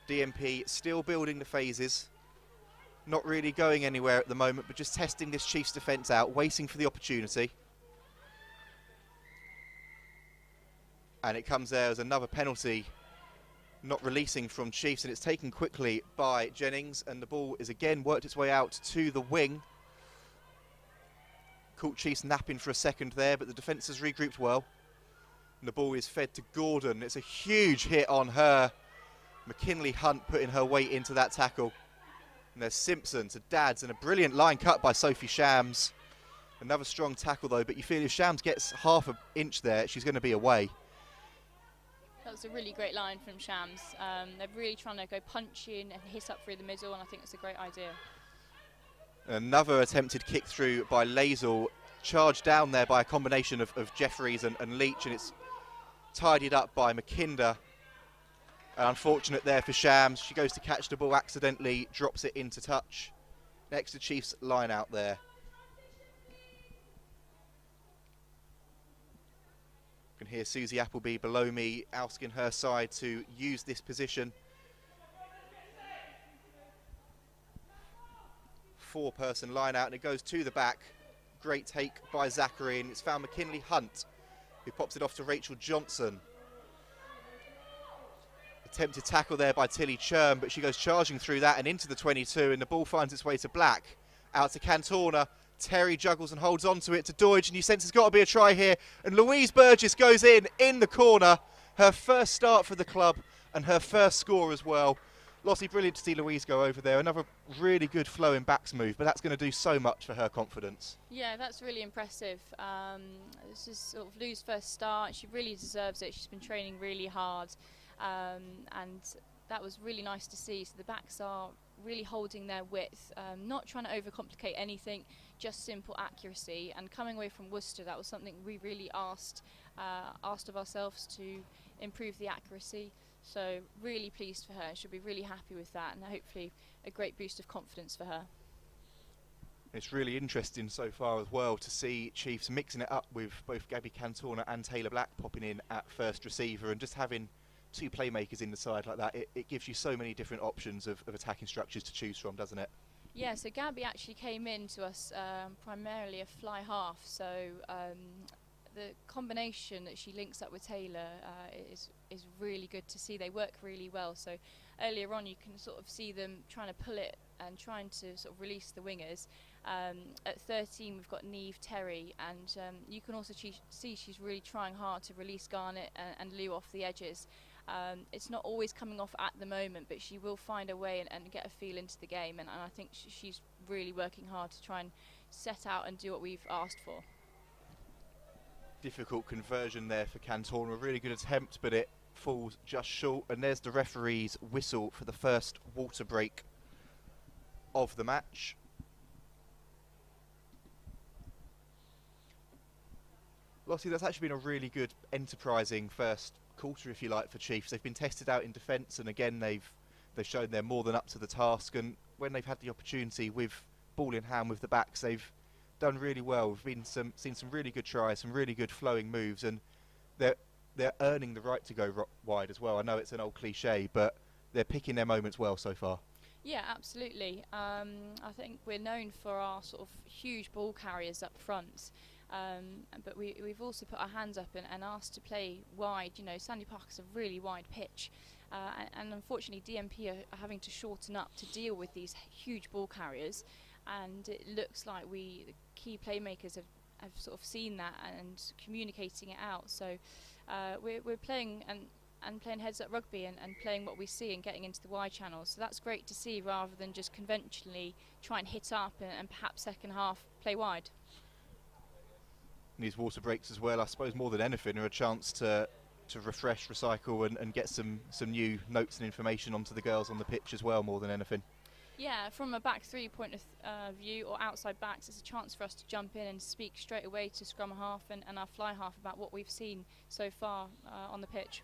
Speaker 4: DMP still building the phases. Not really going anywhere at the moment, but just testing this Chiefs defence out, waiting for the opportunity. And it comes there as another penalty, not releasing from Chiefs, and it's taken quickly by Jennings, and the ball is again worked its way out to the wing. Caught Chiefs napping for a second there, but the defence has regrouped well. And the ball is fed to Gordon. It's a huge hit on her. McKinley Hunt putting her weight into that tackle. And there's Simpson to Dads, and a brilliant line cut by Sophie Shams. Another strong tackle though, but you feel if Shams gets half an inch there, she's going to be away.
Speaker 5: That was a really great line from Shams. They're really trying to go punch in and hit up through the middle, and I think it's a great idea.
Speaker 4: Another attempted kick through by Lazel, charged down there by a combination of Jeffries and Leach, and it's tidied up by McKinder. Unfortunate there for Shams. She goes to catch the ball accidentally, drops it into touch. Next to Chiefs line out there. You can hear Susie Appleby below me asking her side to use this position. Four-person line out, and it goes to the back. Great take by Zachary, and it's found McKinley Hunt, who pops it off to Rachel Johnson. Attempted tackle there by Tilly Churn, but she goes charging through that and into the 22, and the ball finds its way to Black. Out to Cantona. Terry juggles and holds on to it to Deutsch, and you sense there's got to be a try here. And Louise Burgess goes in the corner. Her first start for the club and her first score as well. Lossie, brilliant to see Louise go over there. Another really good flowing backs move, but that's going to do so much for her confidence.
Speaker 5: Yeah, that's really impressive. This is sort of Lou's first start. She really deserves it. She's been training really hard. And that was really nice to see. So the backs are really holding their width, not trying to overcomplicate anything, just simple accuracy. And coming away from Worcester, that was something we really asked of ourselves to improve the accuracy. So really pleased for her. She'll be really happy with that, and hopefully a great boost of confidence for her.
Speaker 4: It's really interesting so far as well to see Chiefs mixing it up with both Gabby Cantona and Taylor Black popping in at first receiver, and just having two playmakers in the side like that, it gives you so many different options of attacking structures to choose from, doesn't it?
Speaker 5: Yeah, so Gabby actually came in to us primarily a fly half, so the combination that she links up with Taylor is really good to see. They work really well, so earlier on you can sort of see them trying to pull it and trying to sort of release the wingers. At 13 we've got Neve Terry, and you can also see she's really trying hard to release Garnett and Lou off the edges. It's not always coming off at the moment, but she will find a way and get a feel into the game, and I think she's really working hard to try and set out and do what we've asked for.
Speaker 4: Difficult conversion there for Cantona, a really good attempt, but it falls just short, and there's the referee's whistle for the first water break of the match. Lossie, that's actually been a really good enterprising first quarter, if you like, for Chiefs. They've been tested out in defence, and again they've shown they're more than up to the task, and when they've had the opportunity with ball in hand with the backs, they've done really well. We've seen some really good tries, some really good flowing moves, and they're earning the right to go wide as well. I know it's an old cliche, but they're picking their moments well so far.
Speaker 5: Yeah, absolutely. I think we're known for our sort of huge ball carriers up front, but we've also put our hands up and asked to play wide. You know, Sandy Park is a really wide pitch, and unfortunately DMP are having to shorten up to deal with these huge ball carriers, and it looks like the key playmakers have sort of seen that and communicating it out. So we're playing and playing heads-up rugby and playing what we see and getting into the wide channels. So that's great to see, rather than just conventionally try and hit up and perhaps second half play wide.
Speaker 4: And these water breaks as well, I suppose more than anything, are a chance to refresh, recycle and get some new notes and information onto the girls on the pitch as well, more than anything.
Speaker 5: Yeah, from a back three point of view, or outside backs, it's a chance for us to jump in and speak straight away to scrum half and our fly half about what we've seen so far on the pitch.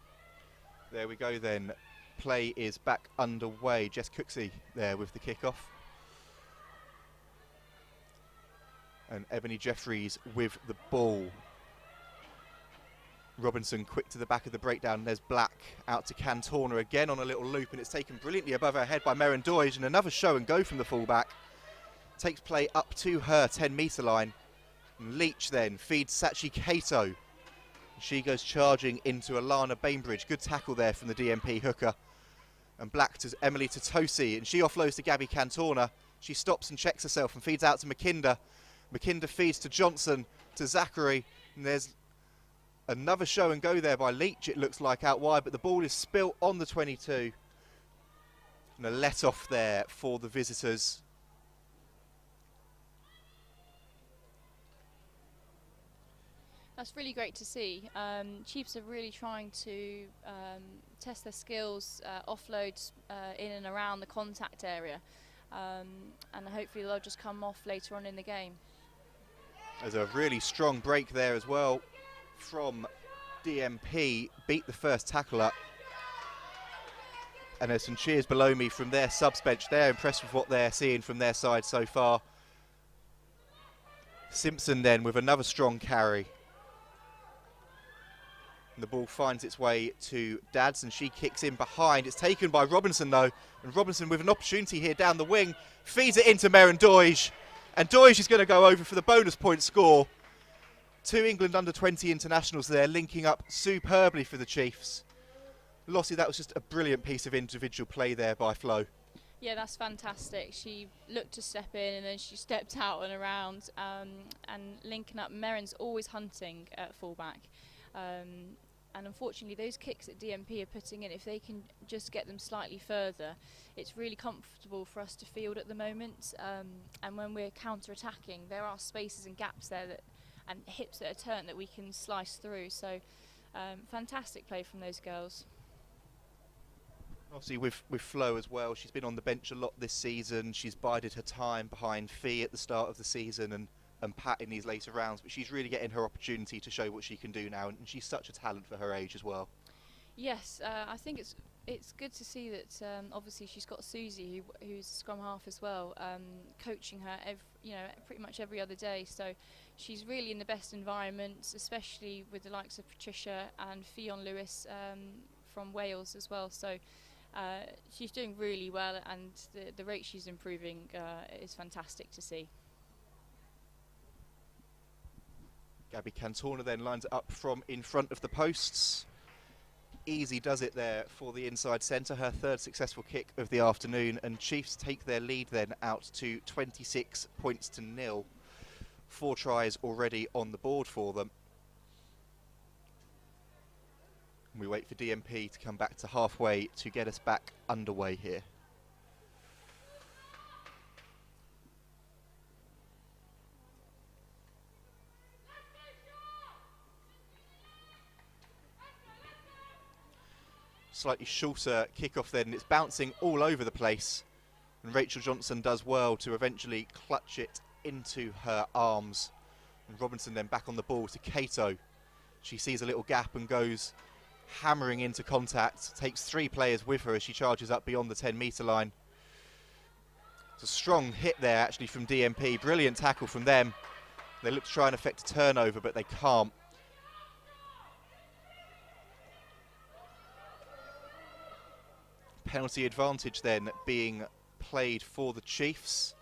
Speaker 4: There we go then. Play is back underway. Jess Cooksey there with the kick-off. And Ebony Jeffries with the ball. Robinson quick to the back of the breakdown. There's Black out to Cantona again on a little loop, and it's taken brilliantly above her head by Merrin Doige, and another show and go from the fullback. Takes play up to her 10-metre line. And Leach then feeds Sachi Kato. She goes charging into Alana Bainbridge. Good tackle there from the DMP hooker. And Black to Emily Totosi, and she offloads to Gabby Cantona. She stops and checks herself and feeds out to McKinder. McKinder feeds to Johnson, to Zachary, and there's another show and go there by Leach, it looks like, out wide, but the ball is spilt on the 22. And a let off there for the visitors.
Speaker 5: That's really great to see. Chiefs are really trying to test their skills, offloads in and around the contact area, and hopefully they'll just come off later on in the game.
Speaker 4: There's a really strong break there as well from DMP, beat the first tackle up. And there's some cheers below me from their subs bench. They're impressed with what they're seeing from their side so far. Simpson then with another strong carry. And the ball finds its way to Dads, and she kicks in behind. It's taken by Robinson though, and Robinson with an opportunity here down the wing, feeds it into Merrin Doige, and Doige is going to go over for the bonus point score. Two England under-20 internationals there, linking up superbly for the Chiefs. Lossie, that was just a brilliant piece of individual play there by Flo.
Speaker 5: Yeah, that's fantastic. She looked to step in and then she stepped out and around, and linking up. Merrin's always hunting at fullback. And unfortunately those kicks that DMP are putting in, if they can just get them slightly further, it's really comfortable for us to field at the moment, and when we're counter-attacking there are spaces and gaps there and hips that are turned that we can slice through. So fantastic play from those girls.
Speaker 4: Obviously with Flo as well, she's been on the bench a lot this season. She's bided her time behind Fee at the start of the season and Pat in these later rounds, but she's really getting her opportunity to show what she can do now, and she's such a talent for her age as well.
Speaker 5: Yes, I think it's good to see that obviously she's got Susie who's scrum half as well, coaching her pretty much every other day, so she's really in the best environment, especially with the likes of Patricia and Fionn Lewis from Wales as well. So she's doing really well, and the rate she's improving is fantastic to see.
Speaker 4: Gabby Cantona then lines it up from in front of the posts. Easy does it there for the inside centre, her third successful kick of the afternoon, and Chiefs take their lead then out to 26 points to 0. 4 tries already on the board for them. And we wait for DMP to come back to halfway to get us back underway here. Slightly shorter kickoff then, it's bouncing all over the place, and Rachel Johnson does well to eventually clutch it into her arms. And Robinson then back on the ball to Kato. She sees a little gap and goes hammering into contact, takes 3 players with her as she charges up beyond the 10-metre line. It's a strong hit there actually from DMP, brilliant tackle from them. They look to try and effect a turnover, but they can't. Penalty advantage then being played for the Chiefs.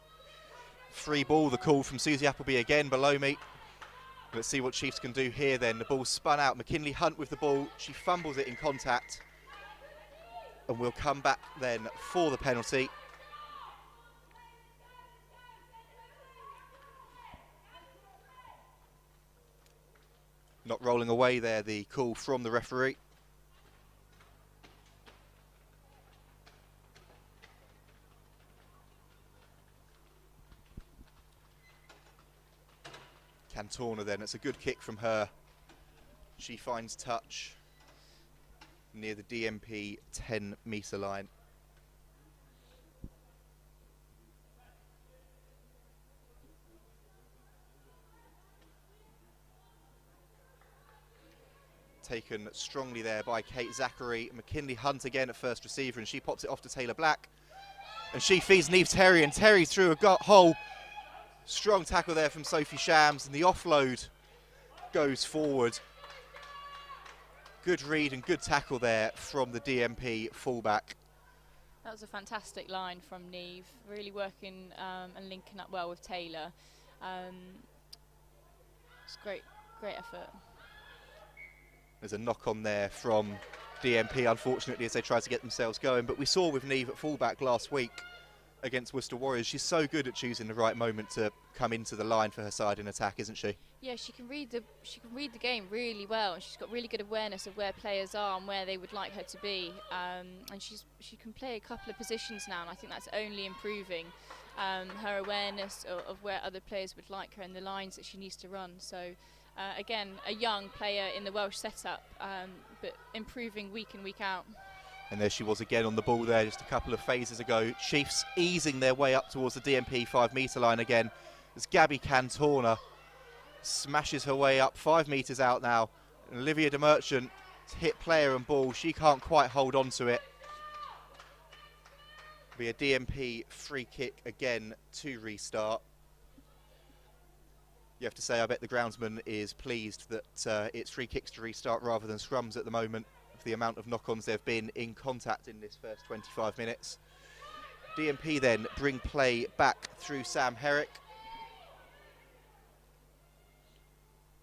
Speaker 4: Free ball, the call from Susie Appleby again below me. Let's see what Chiefs can do here then. The ball spun out. McKinley Hunt with the ball. She fumbles it in contact. And we'll come back then for the penalty. Not rolling away there, the call from the referee. Cantorna then, it's a good kick from her. She finds touch near the DMP 10-metre line. Taken strongly there by Kate Zachary. McKinley Hunt again at first receiver, and she pops it off to Taylor Black. And she feeds Niamh Terry, and Terry through a hole. Strong tackle there from Sophie Shams, and the offload goes forward. Good read and good tackle there from the DMP fullback.
Speaker 5: That was a fantastic line from Niamh, really working and linking up well with Taylor. It's great effort.
Speaker 4: There's a knock on there from DMP, unfortunately, as they try to get themselves going. But we saw with Niamh at fullback last week against Worcester Warriors, she's so good at choosing the right moment to come into the line for her side in attack, isn't she?
Speaker 5: Yeah, she can read the game really well, and she's got really good awareness of where players are and where they would like her to be. And she can play a couple of positions now, and I think that's only improving her awareness of where other players would like her and the lines that she needs to run. So again, a young player in the Welsh setup, but improving week in, week out.
Speaker 4: And there she was again on the ball there just a couple of phases ago. Chiefs easing their way up towards the DMP 5-metre line again as Gabby Cantorna smashes her way up 5 metres out now. And Olivia de Merchant hit player and ball. She can't quite hold on to it. Be a DMP free kick again to restart. You have to say, I bet the groundsman is pleased that it's free kicks to restart rather than scrums at the moment, for the amount of knock-ons there have been in contact in this first 25 minutes. DMP then bring play back through Sam Herrick.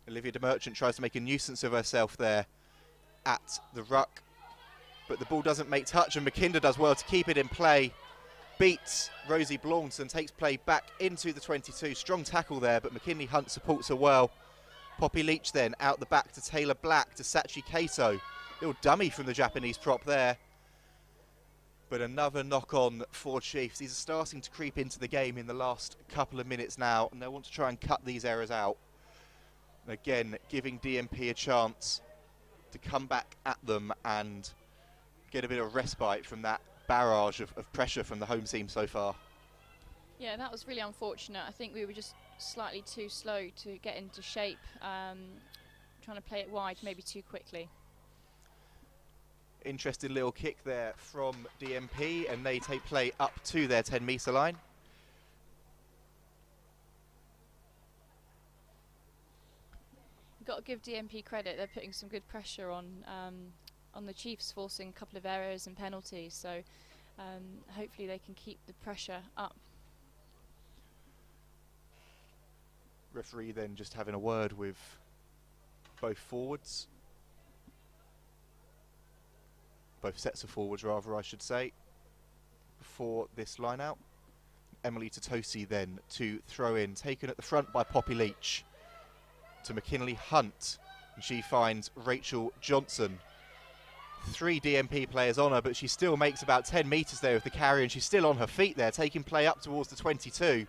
Speaker 4: Olivia de Merchant tries to make a nuisance of herself there at the ruck, but the ball doesn't make touch, and McKinder does well to keep it in play. Beats Rosie Blount and takes play back into the 22. Strong tackle there, but McKinley Hunt supports her well. Poppy Leach then out the back to Taylor Black to Sachi Kato. Little dummy from the Japanese prop there. But another knock-on for Chiefs. These are starting to creep into the game in the last couple of minutes now, and they want to try and cut these errors out. And again, giving DMP a chance to come back at them and get a bit of respite from that barrage of pressure from the home team so far.
Speaker 5: Yeah, that was really unfortunate. I think we were just slightly too slow to get into shape, trying to play it wide maybe too quickly.
Speaker 4: Interesting little kick there from DMP, and they take play up to their 10-metre line.
Speaker 5: You've got to give DMP credit. They're putting some good pressure on the Chiefs, forcing a couple of errors and penalties. So hopefully they can keep the pressure up.
Speaker 4: Referee then just having a word with both forwards. Both sets of forwards, rather, I should say, before this line out. Emily Totosi then to throw in, taken at the front by Poppy Leach to McKinley Hunt, and she finds Rachel Johnson. 3 DMP players on her, but she still makes about 10 metres there with the carry, and she's still on her feet there, taking play up towards the 22.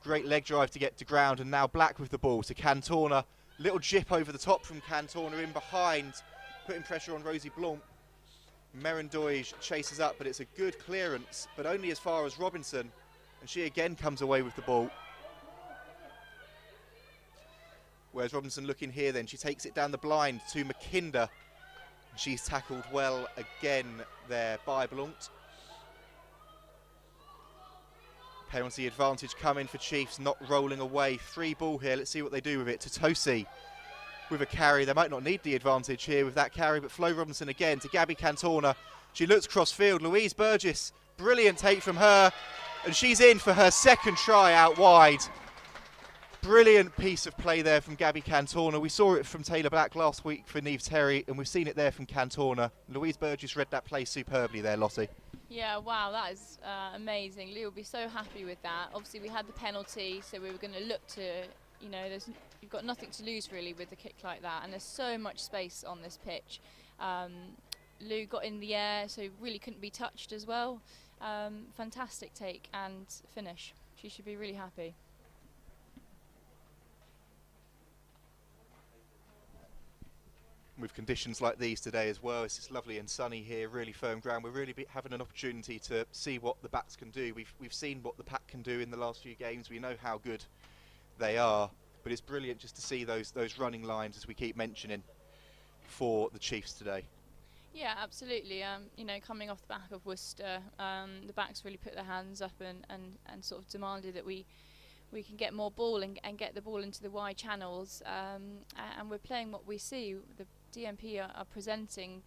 Speaker 4: Great leg drive to get to ground, and now Black with the ball to Cantorna. Little jip over the top from Cantorna in behind, putting pressure on Rosie Blount. Merendoige chases up, but it's a good clearance, but only as far as Robinson, and she again comes away with the ball. Whereas Robinson looking here then, she takes it down the blind to McKinder. She's tackled well again there by Blount. Penalty advantage coming for Chiefs, not rolling away. Free ball here, let's see what they do with it. Totosi with a carry. They might not need the advantage here with that carry, but Flo Robinson again to Gabby Cantorna. She looks cross field. Louise Burgess Brilliant take from her, and she's in for her second try out wide. Brilliant piece of play there from Gabby Cantona. We saw it from Taylor Black last week for Niamh Terry, and we've seen it there from Cantona. Louise Burgess read that play superbly there, Lottie.
Speaker 5: Yeah, wow, that is amazing. Lou will be so happy with that. Obviously, we had the penalty, so we were going to look to, you know, you've got nothing to lose really with a kick like that, and there's so much space on this pitch. Lou got in the air, so really couldn't be touched as well. Fantastic take and finish. She should be really happy.
Speaker 4: With conditions like these today as well, it's just lovely and sunny here, really firm ground. We're really having an opportunity to see what the backs can do. We've seen what the pack can do in the last few games. We know how good they are, but it's brilliant just to see those running lines, as we keep mentioning, for the Chiefs today.
Speaker 5: Yeah, absolutely. You know, coming off the back of Worcester, the backs really put their hands up and sort of demanded that we can get more ball and get the ball into the wide channels, and we're playing what we see. The DMP are presenting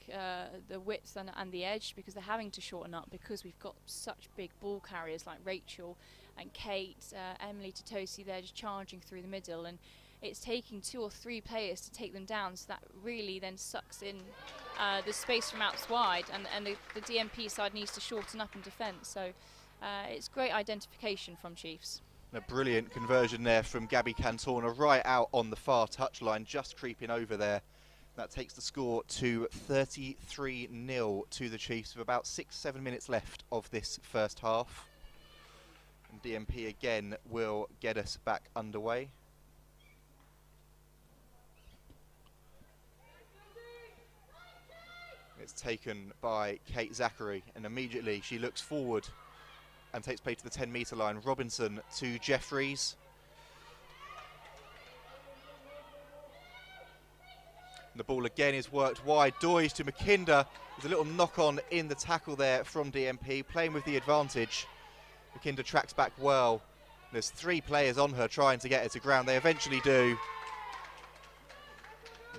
Speaker 5: the width and the edge, because they're having to shorten up because we've got such big ball carriers like Rachel and Kate, Emily Totosi. They're just charging through the middle, and it's taking 2 or 3 players to take them down, so that really then sucks in the space from out wide, and the DMP side needs to shorten up in defence. So it's great identification from Chiefs.
Speaker 4: A brilliant conversion there from Gabby Cantona, right out on the far touchline, just creeping over there. That takes the score to 33-0 to the Chiefs with about 6-7 minutes left of this first half. And DMP again will get us back underway. It's taken by Kate Zachary, and immediately she looks forward and takes play to the 10-metre line. Robinson to Jeffries. The ball again is worked wide. Doyes to McKinder. There's a little knock-on in the tackle there from DMP, playing with the advantage. McKinder tracks back well. There's 3 players on her trying to get her to ground. They eventually do.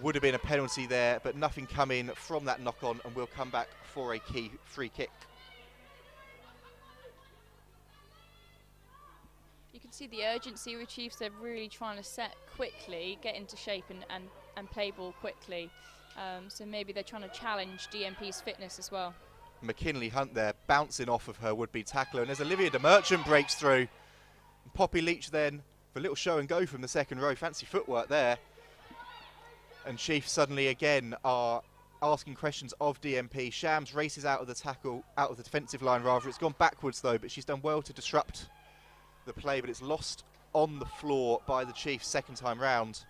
Speaker 4: Would have been a penalty there, but nothing coming from that knock-on, and we'll come back for a key free kick.
Speaker 5: You can see the urgency with Chiefs. They're really trying to set quickly, get into shape and play ball quickly. So maybe they're trying to challenge DMP's fitness as well.
Speaker 4: McKinley Hunt there, bouncing off of her would-be tackler, and as Olivia de Merchant breaks through, and Poppy Leach then for a little show and go from the second row. Fancy footwork there. And Chiefs suddenly again are asking questions of DMP. Shams races out of the tackle, out of the defensive line rather. It's gone backwards though, but she's done well to disrupt the play, but it's lost on the floor by the Chiefs second time round.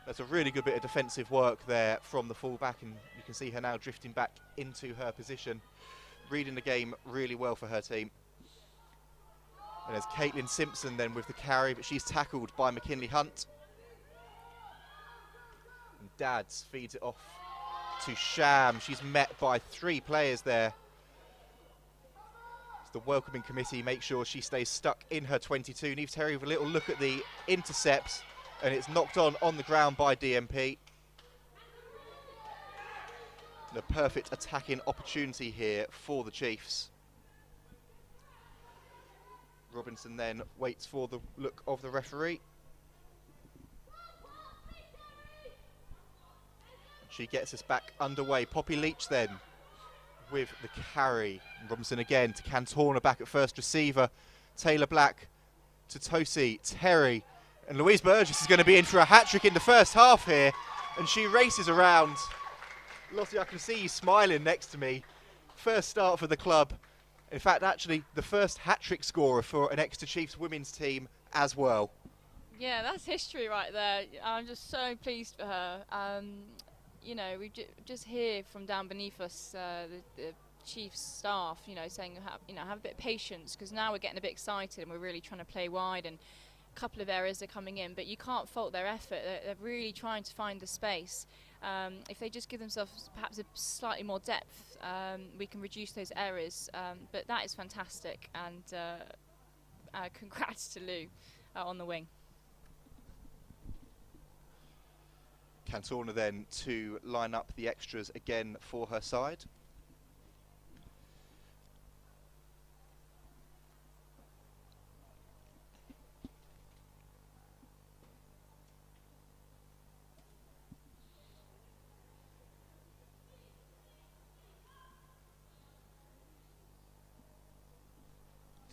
Speaker 4: That's a really good bit of defensive work there from the fullback, and you can see her now drifting back into her position, reading the game really well for her team. And there's Caitlin Simpson then with the carry, but she's tackled by McKinley Hunt. And Dads feeds it off to Sham. She's met by 3 players there. The welcoming committee make sure she stays stuck in her 22. Niamh Terry with a little look at the intercept, and it's knocked on the ground by DMP. The perfect attacking opportunity here for the Chiefs. Robinson then waits for the look of the referee. She gets us back underway. Poppy Leach then with the carry. Robinson again to Cantona back at first receiver. Taylor Black to Tosi, Terry, and Louise Burgess is going to be in for a hat-trick in the first half here, and she races around. Lottie, I can see you smiling next to me. First start for the club. In fact, actually, the first hat-trick scorer for an Exeter Chiefs women's team as well.
Speaker 5: Yeah, that's history right there. I'm just so pleased for her. You know, we just hear from down beneath us the Chiefs staff, you know, saying, have a bit of patience, because now we're getting a bit excited and we're really trying to play wide, and a couple of errors are coming in, but you can't fault their effort. They're really trying to find the space. If they just give themselves perhaps a slightly more depth, we can reduce those errors. But that is fantastic, and congrats to Lou on the wing.
Speaker 4: Cantona then to line up the extras again for her side.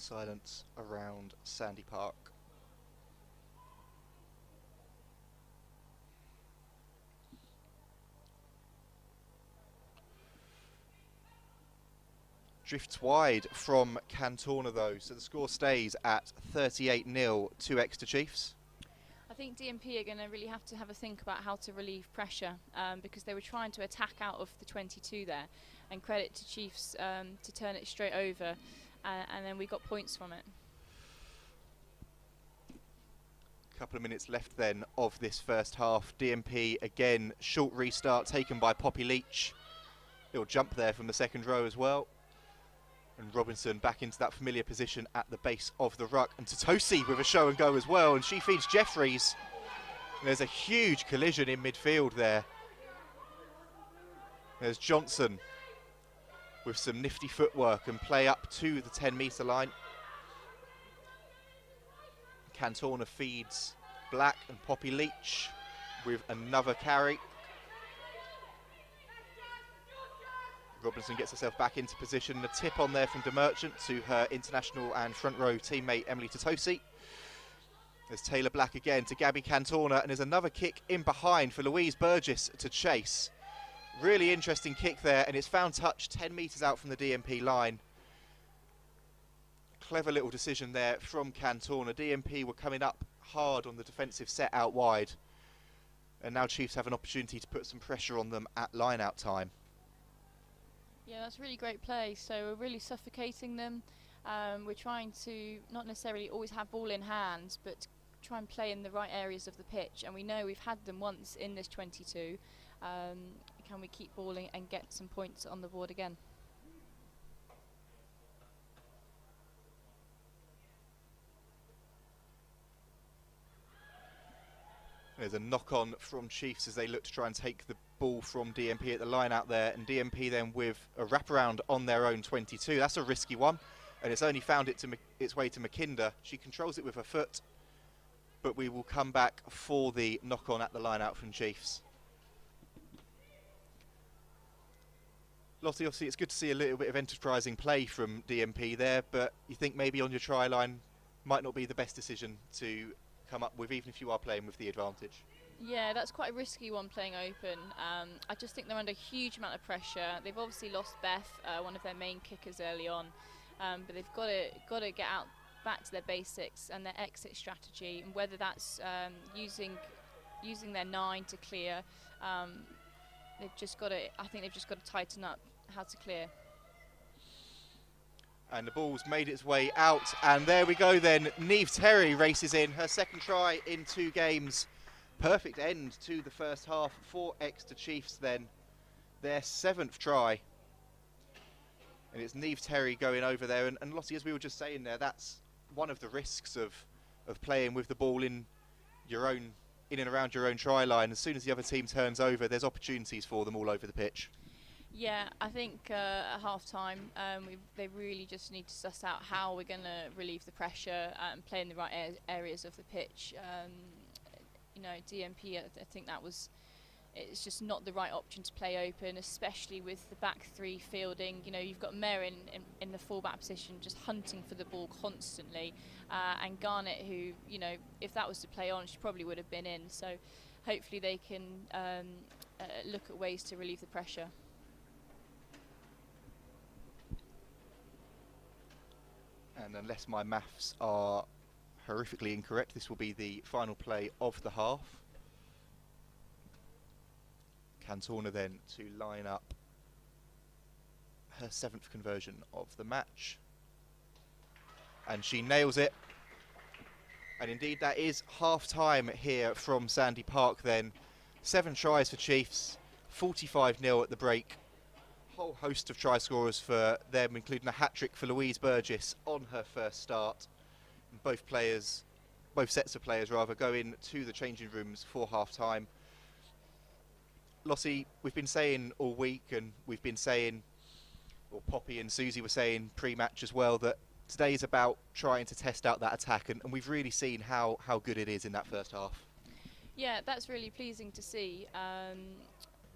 Speaker 4: silence around Sandy Park. Drifts wide from Cantorna though, so the score stays at 38-0 to Exeter Chiefs.
Speaker 5: I think DMP are going to really have to have a think about how to relieve pressure, because they were trying to attack out of the 22 there, and credit to Chiefs to turn it straight over, and then we got points from it.
Speaker 4: Couple of minutes left then of this first half. DMP again, short restart taken by Poppy Leach. Little jump there from the second row as well. And Robinson back into that familiar position at the base of the ruck. And Totosi with a show and go as well. And she feeds Jeffries. And there's a huge collision in midfield there. There's Johnson with some nifty footwork and play up to the 10-metre line. Cantorna feeds Black and Poppy Leach with another carry. Robinson gets herself back into position. A tip on there from De Merchant to her international and front row teammate Emily Totosi. There's Taylor Black again to Gabby Cantorna, and there's another kick in behind for Louise Burgess to chase. Really interesting kick there, and it's found touch 10 metres out from the DMP line. Clever little decision there from Cantorna. DMP were coming up hard on the defensive set out wide, and now Chiefs have an opportunity to put some pressure on them at line-out time.
Speaker 5: Yeah, that's really great play. So we're really suffocating them. We're trying to not necessarily always have ball in hand, but try and play in the right areas of the pitch. And we know we've had them once in this 22. Can we keep balling and get some points on the board again?
Speaker 4: There's a knock-on from Chiefs as they look to try and take the ball from DMP at the line out there, and DMP then with a wraparound on their own 22. That's a risky one, and it's only found its way to McKinder. She controls it with her foot, but we will come back for the knock-on at the line out from Chiefs. Lottie, obviously it's good to see a little bit of enterprising play from DMP there, but you think maybe on your try line might not be the best decision to come up with, even if you are playing with the advantage.
Speaker 5: Yeah, that's quite a risky one, playing open. I just think they're under a huge amount of pressure. They've obviously lost Beth, one of their main kickers early on, but they've got to get out back to their basics and their exit strategy, and whether that's using their 9 to clear. They've just got to. I think they've just got to tighten up how to clear.
Speaker 4: And the ball's made its way out, and there we go then. Niamh Terry races in her second try in 2 games. Perfect end to the first half for Exeter Chiefs then. Their 7th try. And it's Niamh Terry going over there. And Lottie, as we were just saying there, that's one of the risks of playing with the ball in and around your own try line. As soon as the other team turns over, there's opportunities for them all over the pitch.
Speaker 5: Yeah, I think at half-time they really just need to suss out how we're going to relieve the pressure and play in the right areas of the pitch. You know, DMP, I think it's just not the right option to play open, especially with the back 3 fielding. You know, you've got Mare in the full-back position just hunting for the ball constantly, and Garnett, who, you know, if that was to play on, she probably would have been in. So hopefully they can look at ways to relieve the pressure.
Speaker 4: And unless my maths are horrifically incorrect, this will be the final play of the half. Cantorna then to line up her 7th conversion of the match. And she nails it. And indeed that is half-time here from Sandy Park then. 7 tries for Chiefs, 45-0 at the break. Whole host of try scorers for them, including a hat-trick for Louise Burgess on her first start. And both sets of players rather, go in to the changing rooms for half-time. Lossie, we've been saying all week, and we've been saying, or Poppy and Susie were saying pre-match as well, that today is about trying to test out that attack, and we've really seen how good it is in that first half.
Speaker 5: Yeah, that's really pleasing to see.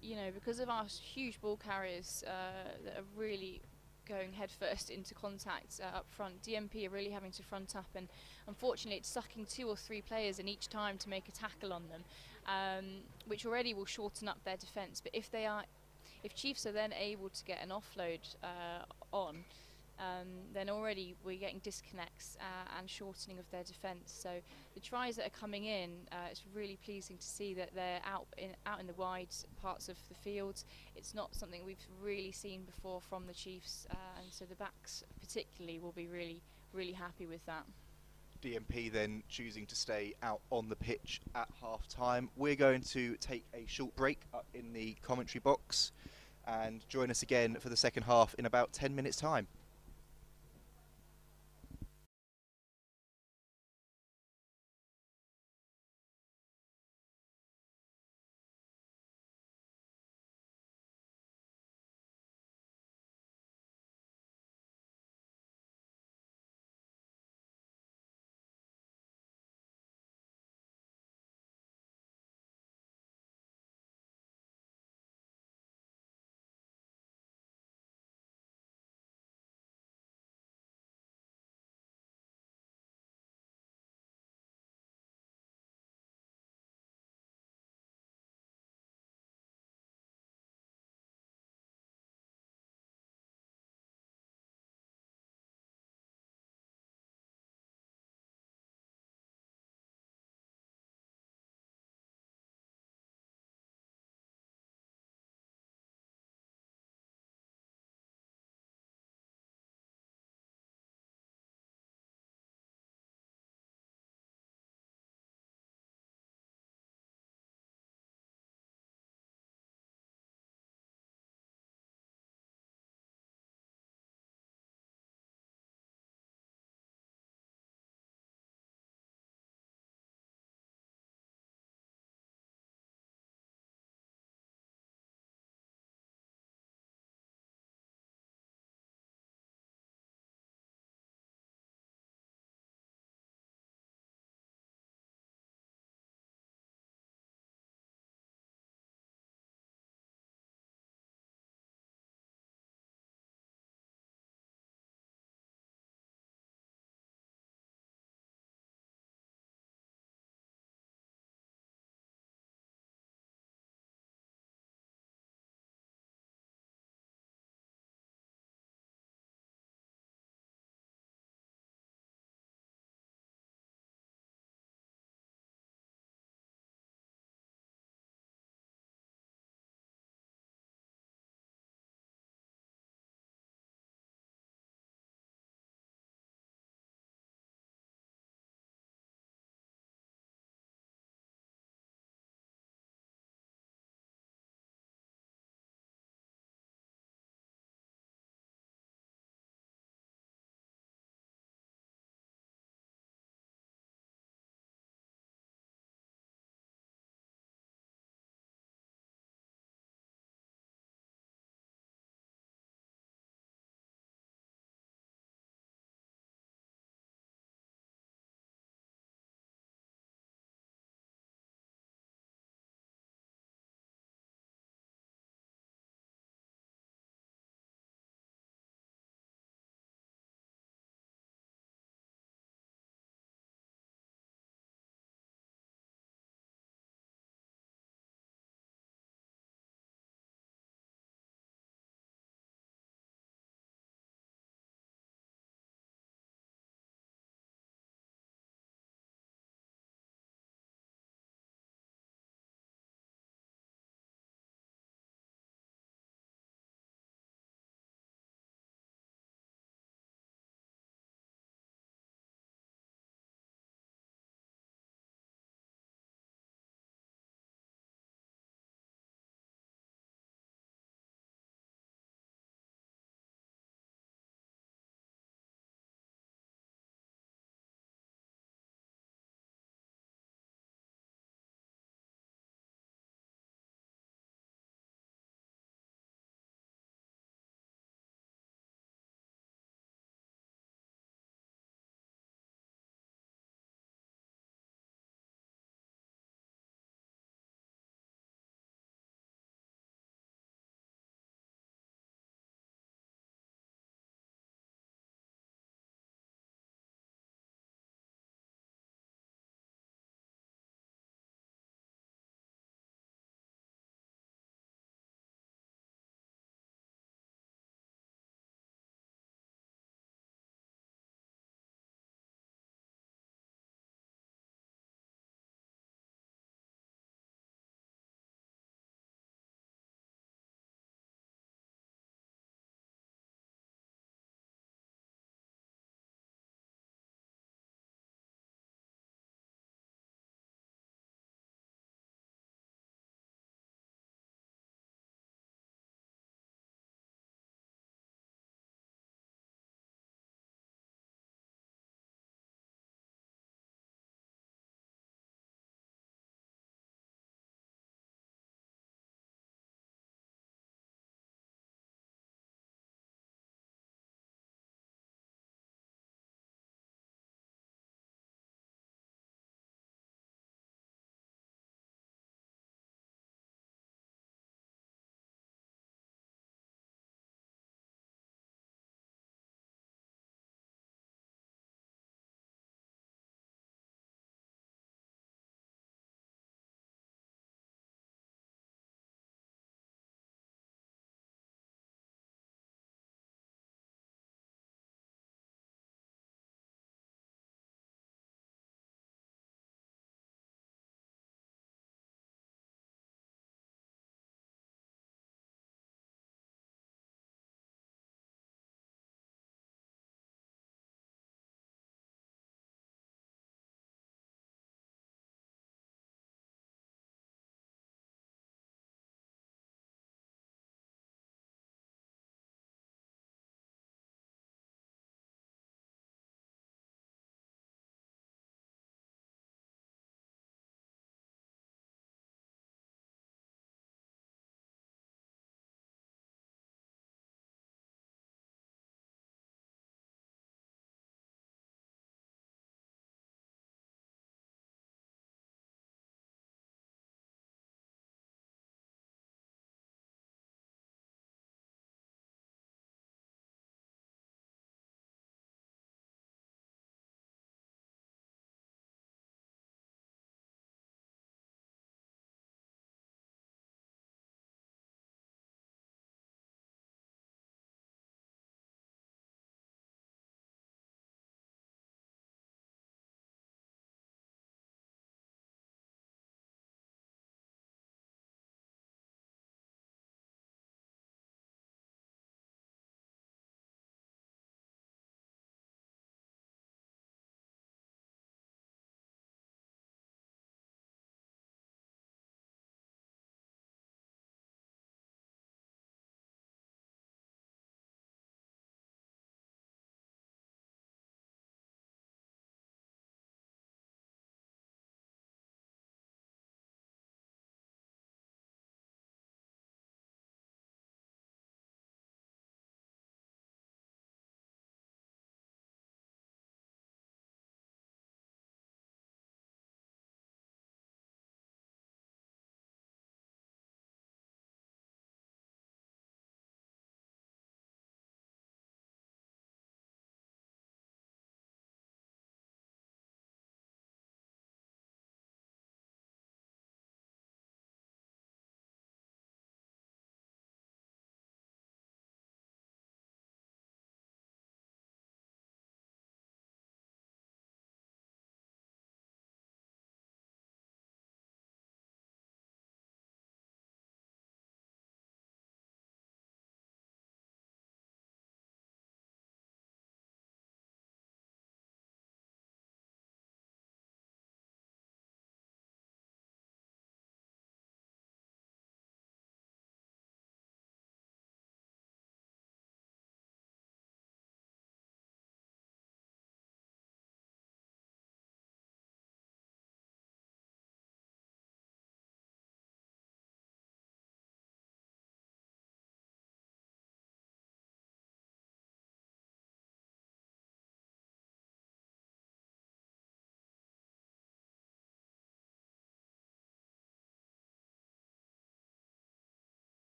Speaker 5: You know, because of our huge ball carriers that are really going headfirst into contact up front. DMP are really having to front up, and unfortunately it's sucking 2 or 3 players in each time to make a tackle on them, which already will shorten up their defence. But if Chiefs are then able to get an offload on, then already we're getting disconnects and shortening of their defence. So the tries that are coming in, it's really pleasing to see that they're out in the wide parts of the field. It's not something we've really seen before from the Chiefs, and so the backs particularly will be really, really happy with that.
Speaker 4: DMP then choosing to stay out on the pitch at half time. We're going to take a short break up in the commentary box and join us again for the second half in about 10 minutes time.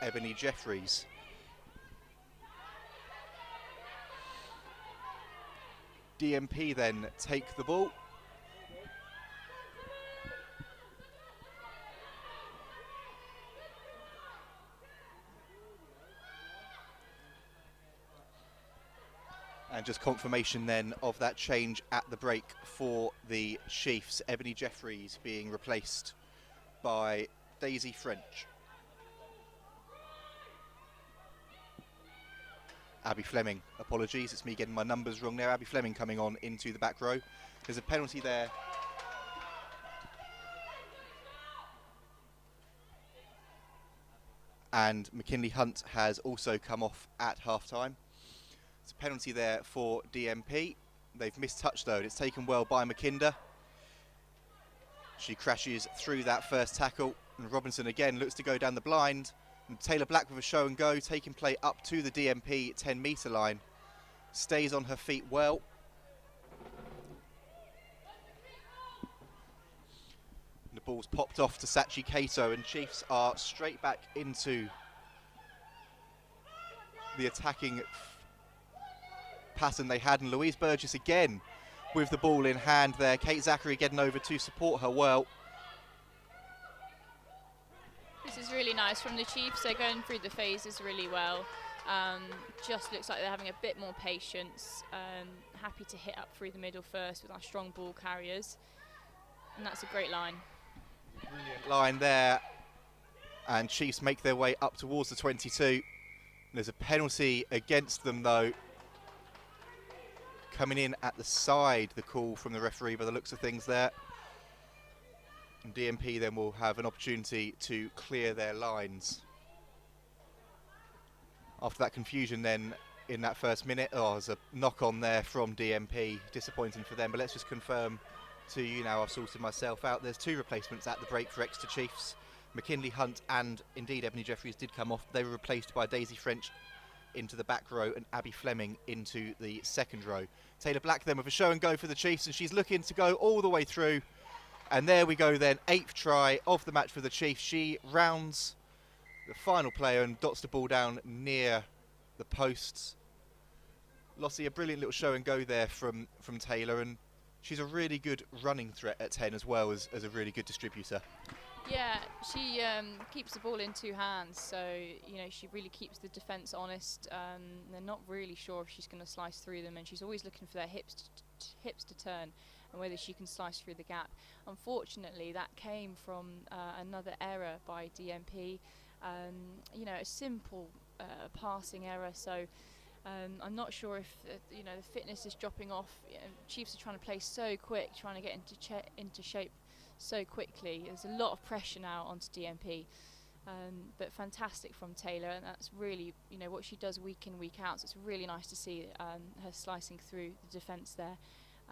Speaker 4: Ebony Jeffries. DMP then take the ball. And just confirmation then of that change at the break for the Chiefs. Ebony Jeffries being replaced by Daisy French. Abby Fleming, apologies, it's me getting my numbers wrong there. Abby Fleming coming on into the back row. There's a penalty there. And McKinley Hunt has also come off at half-time. It's a penalty there for DMP. They've mistouched though, and it's taken well by McKinder. She crashes through that first tackle, and Robinson again looks to go down the blind. And Taylor Black with a show and go, taking play up to the DMP 10-metre line. Stays on her feet well. And the ball's popped off to Sachi Kato, and Chiefs are straight back into the attacking pattern they had. And Louise Burgess again with the ball in hand there. Kate Zachary getting over to support her well.
Speaker 5: This is really nice from the Chiefs. They're going through the phases really well. Just looks like they're having a bit more patience. Happy to hit up through the middle first with our strong ball carriers. And that's a great line.
Speaker 4: Brilliant line there. And Chiefs make their way up towards the 22. There's a penalty against them though. Coming in at the side, the call from the referee by the looks of things there. And DMP then will have an opportunity to clear their lines. After that confusion then in that first minute, there's a knock on there from DMP, disappointing for them, but let's just confirm to you now, I've sorted myself out. There's two replacements at the break for Exeter Chiefs. McKinley Hunt and indeed Ebony Jeffries did come off. They were replaced by Daisy French into the back row and Abby Fleming into the second row. Taylor Black then with a show and go for the Chiefs, and she's looking to go all the way through. And there we go then, 8th try of the match for the Chiefs. She rounds the final player and dots the ball down near the posts. Lossie, a brilliant little show and go there from Taylor, and she's a really good running threat at 10 as well as a really good distributor.
Speaker 5: Yeah, she keeps the ball in two hands, so she really keeps the defence honest. They're not really sure if she's going to slice through them, and she's always looking for their hips to turn and whether she can slice through the gap. Unfortunately, that came from another error by DMP. A simple passing error. So. I'm not sure if the fitness is dropping off. Chiefs are trying to play so quick, trying to get into shape so quickly. There's a lot of pressure now onto DMP, but fantastic from Taylor, and that's really what she does week in, week out. So it's really nice to see her slicing through the defence there,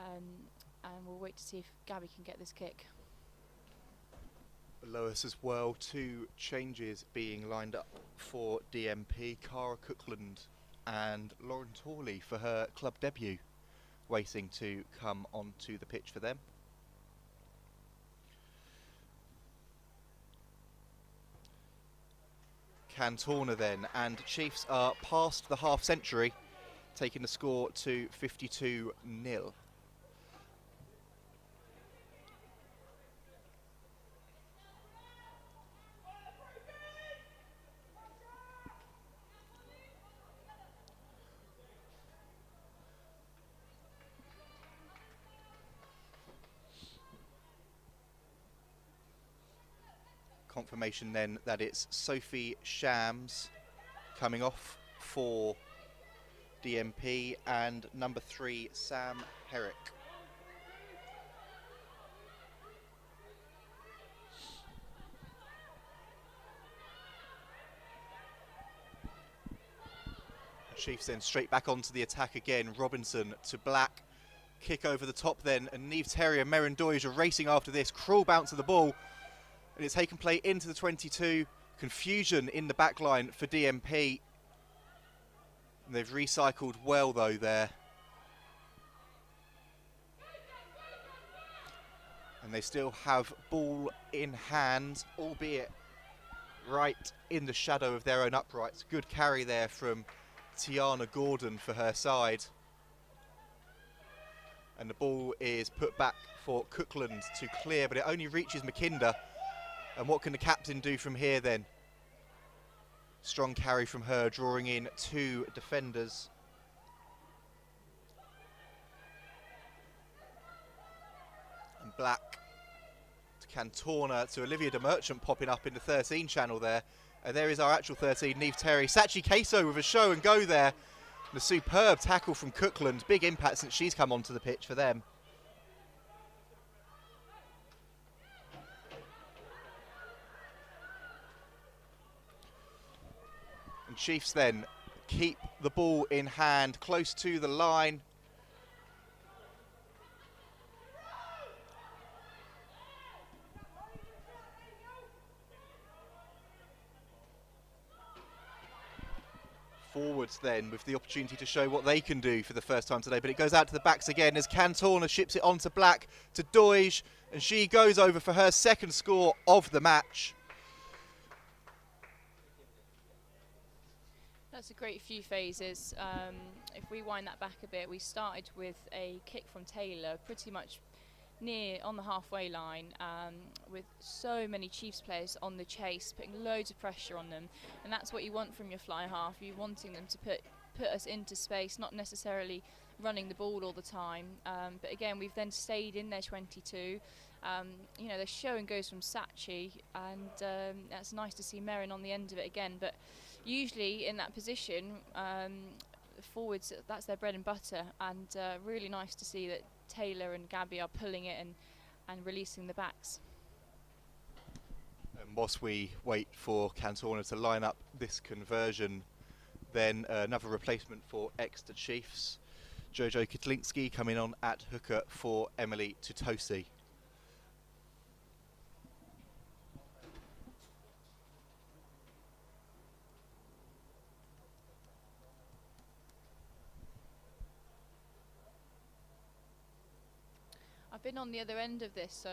Speaker 5: and we'll wait to see if Gabby can get this kick.
Speaker 4: Below us as well, two changes being lined up for DMP. Cara Cookland and Lauren Torley for her club debut, waiting to come onto the pitch for them. Cantorna then, and Chiefs are past the half century, taking the score to 52-0. Confirmation then that it's Sophie Shams coming off for DMP and number 3 Sam Herrick. Chiefs then straight back onto the attack again. Robinson to Black, kick over the top then, and Niamh Terrier, Merrin Doige are racing after this, cruel bounce of the ball. And it's taken play into the 22. Confusion in the back line for DMP. And they've recycled well though there. And they still have ball in hand, albeit right in the shadow of their own uprights. Good carry there from Tiana Gordon for her side. And the ball is put back for Cookland to clear, but it only reaches McKinder. And what can the captain do from here then? Strong carry from her, drawing in 2 defenders. And Black to Cantona to Olivia de Merchant popping up in the 13 channel there. And there is our actual 13, Neve Terry. Sachi Queso with a show and go there. And a superb tackle from Cookland. Big impact since she's come onto the pitch for them. And Chiefs then keep the ball in hand, close to the line. Forwards then with the opportunity to show what they can do for the first time today, but it goes out to the backs again as Cantona ships it on to Black, to Doige, and she goes over for her second score of the match.
Speaker 5: That's a great few phases. If we wind that back a bit, we started with a kick from Taylor, pretty much near on the halfway line, with so many Chiefs players on the chase, putting loads of pressure on them, and that's what you want from your fly half. You're wanting them to put us into space, not necessarily running the ball all the time. But again, we've then stayed in their 22. You know, the show and goes from Sachi, and that's nice to see Merrin on the end of it again. But usually in that position, forwards, that's their bread and butter, and really nice to see that Taylor and Gabby are pulling it and releasing the backs.
Speaker 4: And whilst we wait for Cantona to line up this conversion, then another replacement for Exeter Chiefs. Jojo Kitlinski coming on at hooker for Emily Tutosi.
Speaker 5: I've been on the other end of this, so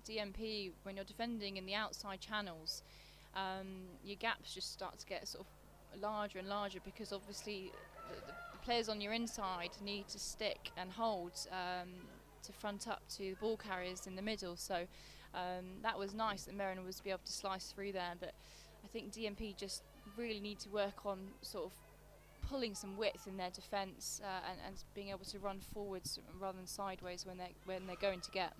Speaker 5: DMP, when you're defending in the outside channels, your gaps just start to get sort of larger and larger, because obviously the players on your inside need to stick and hold to front up to the ball carriers in the middle. So that was nice that Merrin was be able to slice through there, but I think DMP just really need to work on sort of pulling some width in their defence and being able to run forwards rather than sideways when they're going to get.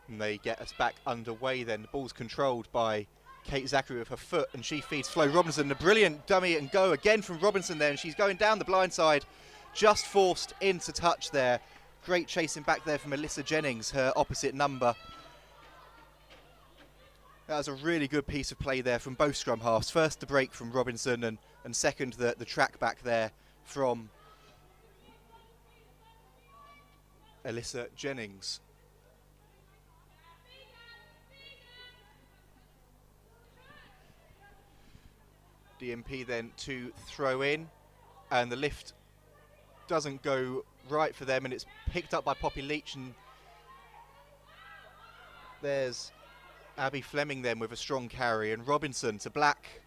Speaker 4: And they get us back underway then. The ball's controlled by Kate Zachary with her foot, and she feeds Flo Robinson. The brilliant dummy and go again from Robinson there, and she's going down the blind side, just forced into touch there. Great chasing back there from Alyssa Jennings, her opposite number. That was a really good piece of play there from both scrum halves. First the break from Robinson, and second the track back there from Alyssa Jennings. DMP then to throw in, and the lift doesn't go right for them, and it's picked up by Poppy Leach, and there's Abby Fleming then with a strong carry, and Robinson to Black,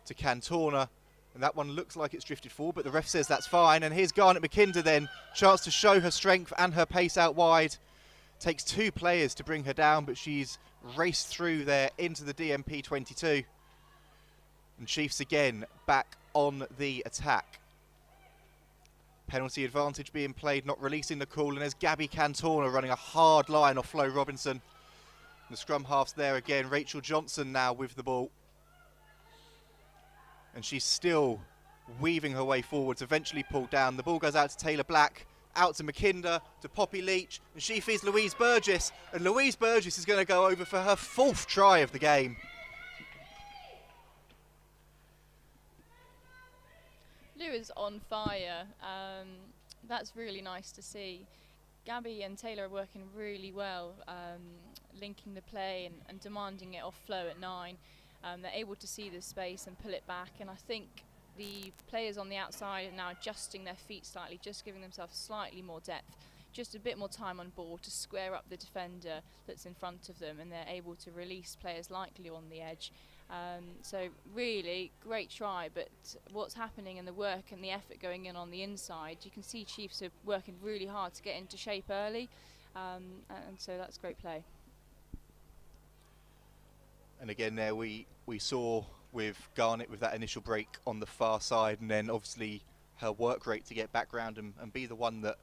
Speaker 4: to Cantona, and that one looks like it's drifted forward, but the ref says that's fine. And here's Garnet McKinder then, chance to show her strength and her pace out wide. Takes 2 players to bring her down, but she's raced through there into the DMP 22. And Chiefs again back on the attack. Penalty advantage being played, not releasing the call, and there's Gabby Cantona running a hard line off Flo Robinson. The scrum half's there again. Rachel Johnson now with the ball. And she's still weaving her way forwards, eventually pulled down. The ball goes out to Taylor Black, out to McKinder, to Poppy Leach, and she feeds Louise Burgess. And Louise Burgess is going to go over for her 4th try of the game.
Speaker 5: Lou is on fire. That's really nice to see. Gabby and Taylor are working really well, linking the play and demanding it off Flo at 9. They're able to see the space and pull it back, and I think the players on the outside are now adjusting their feet slightly, just giving themselves slightly more depth. just a bit more time on ball to square up the defender that's in front of them, and they're able to release players like Lou on the edge. So really great try, but what's happening in the work and the effort going in on the inside, you can see Chiefs are working really hard to get into shape early, and so that's great play.
Speaker 4: And again there we saw with Garnett with that initial break on the far side, and then obviously her work rate to get back round and be the one that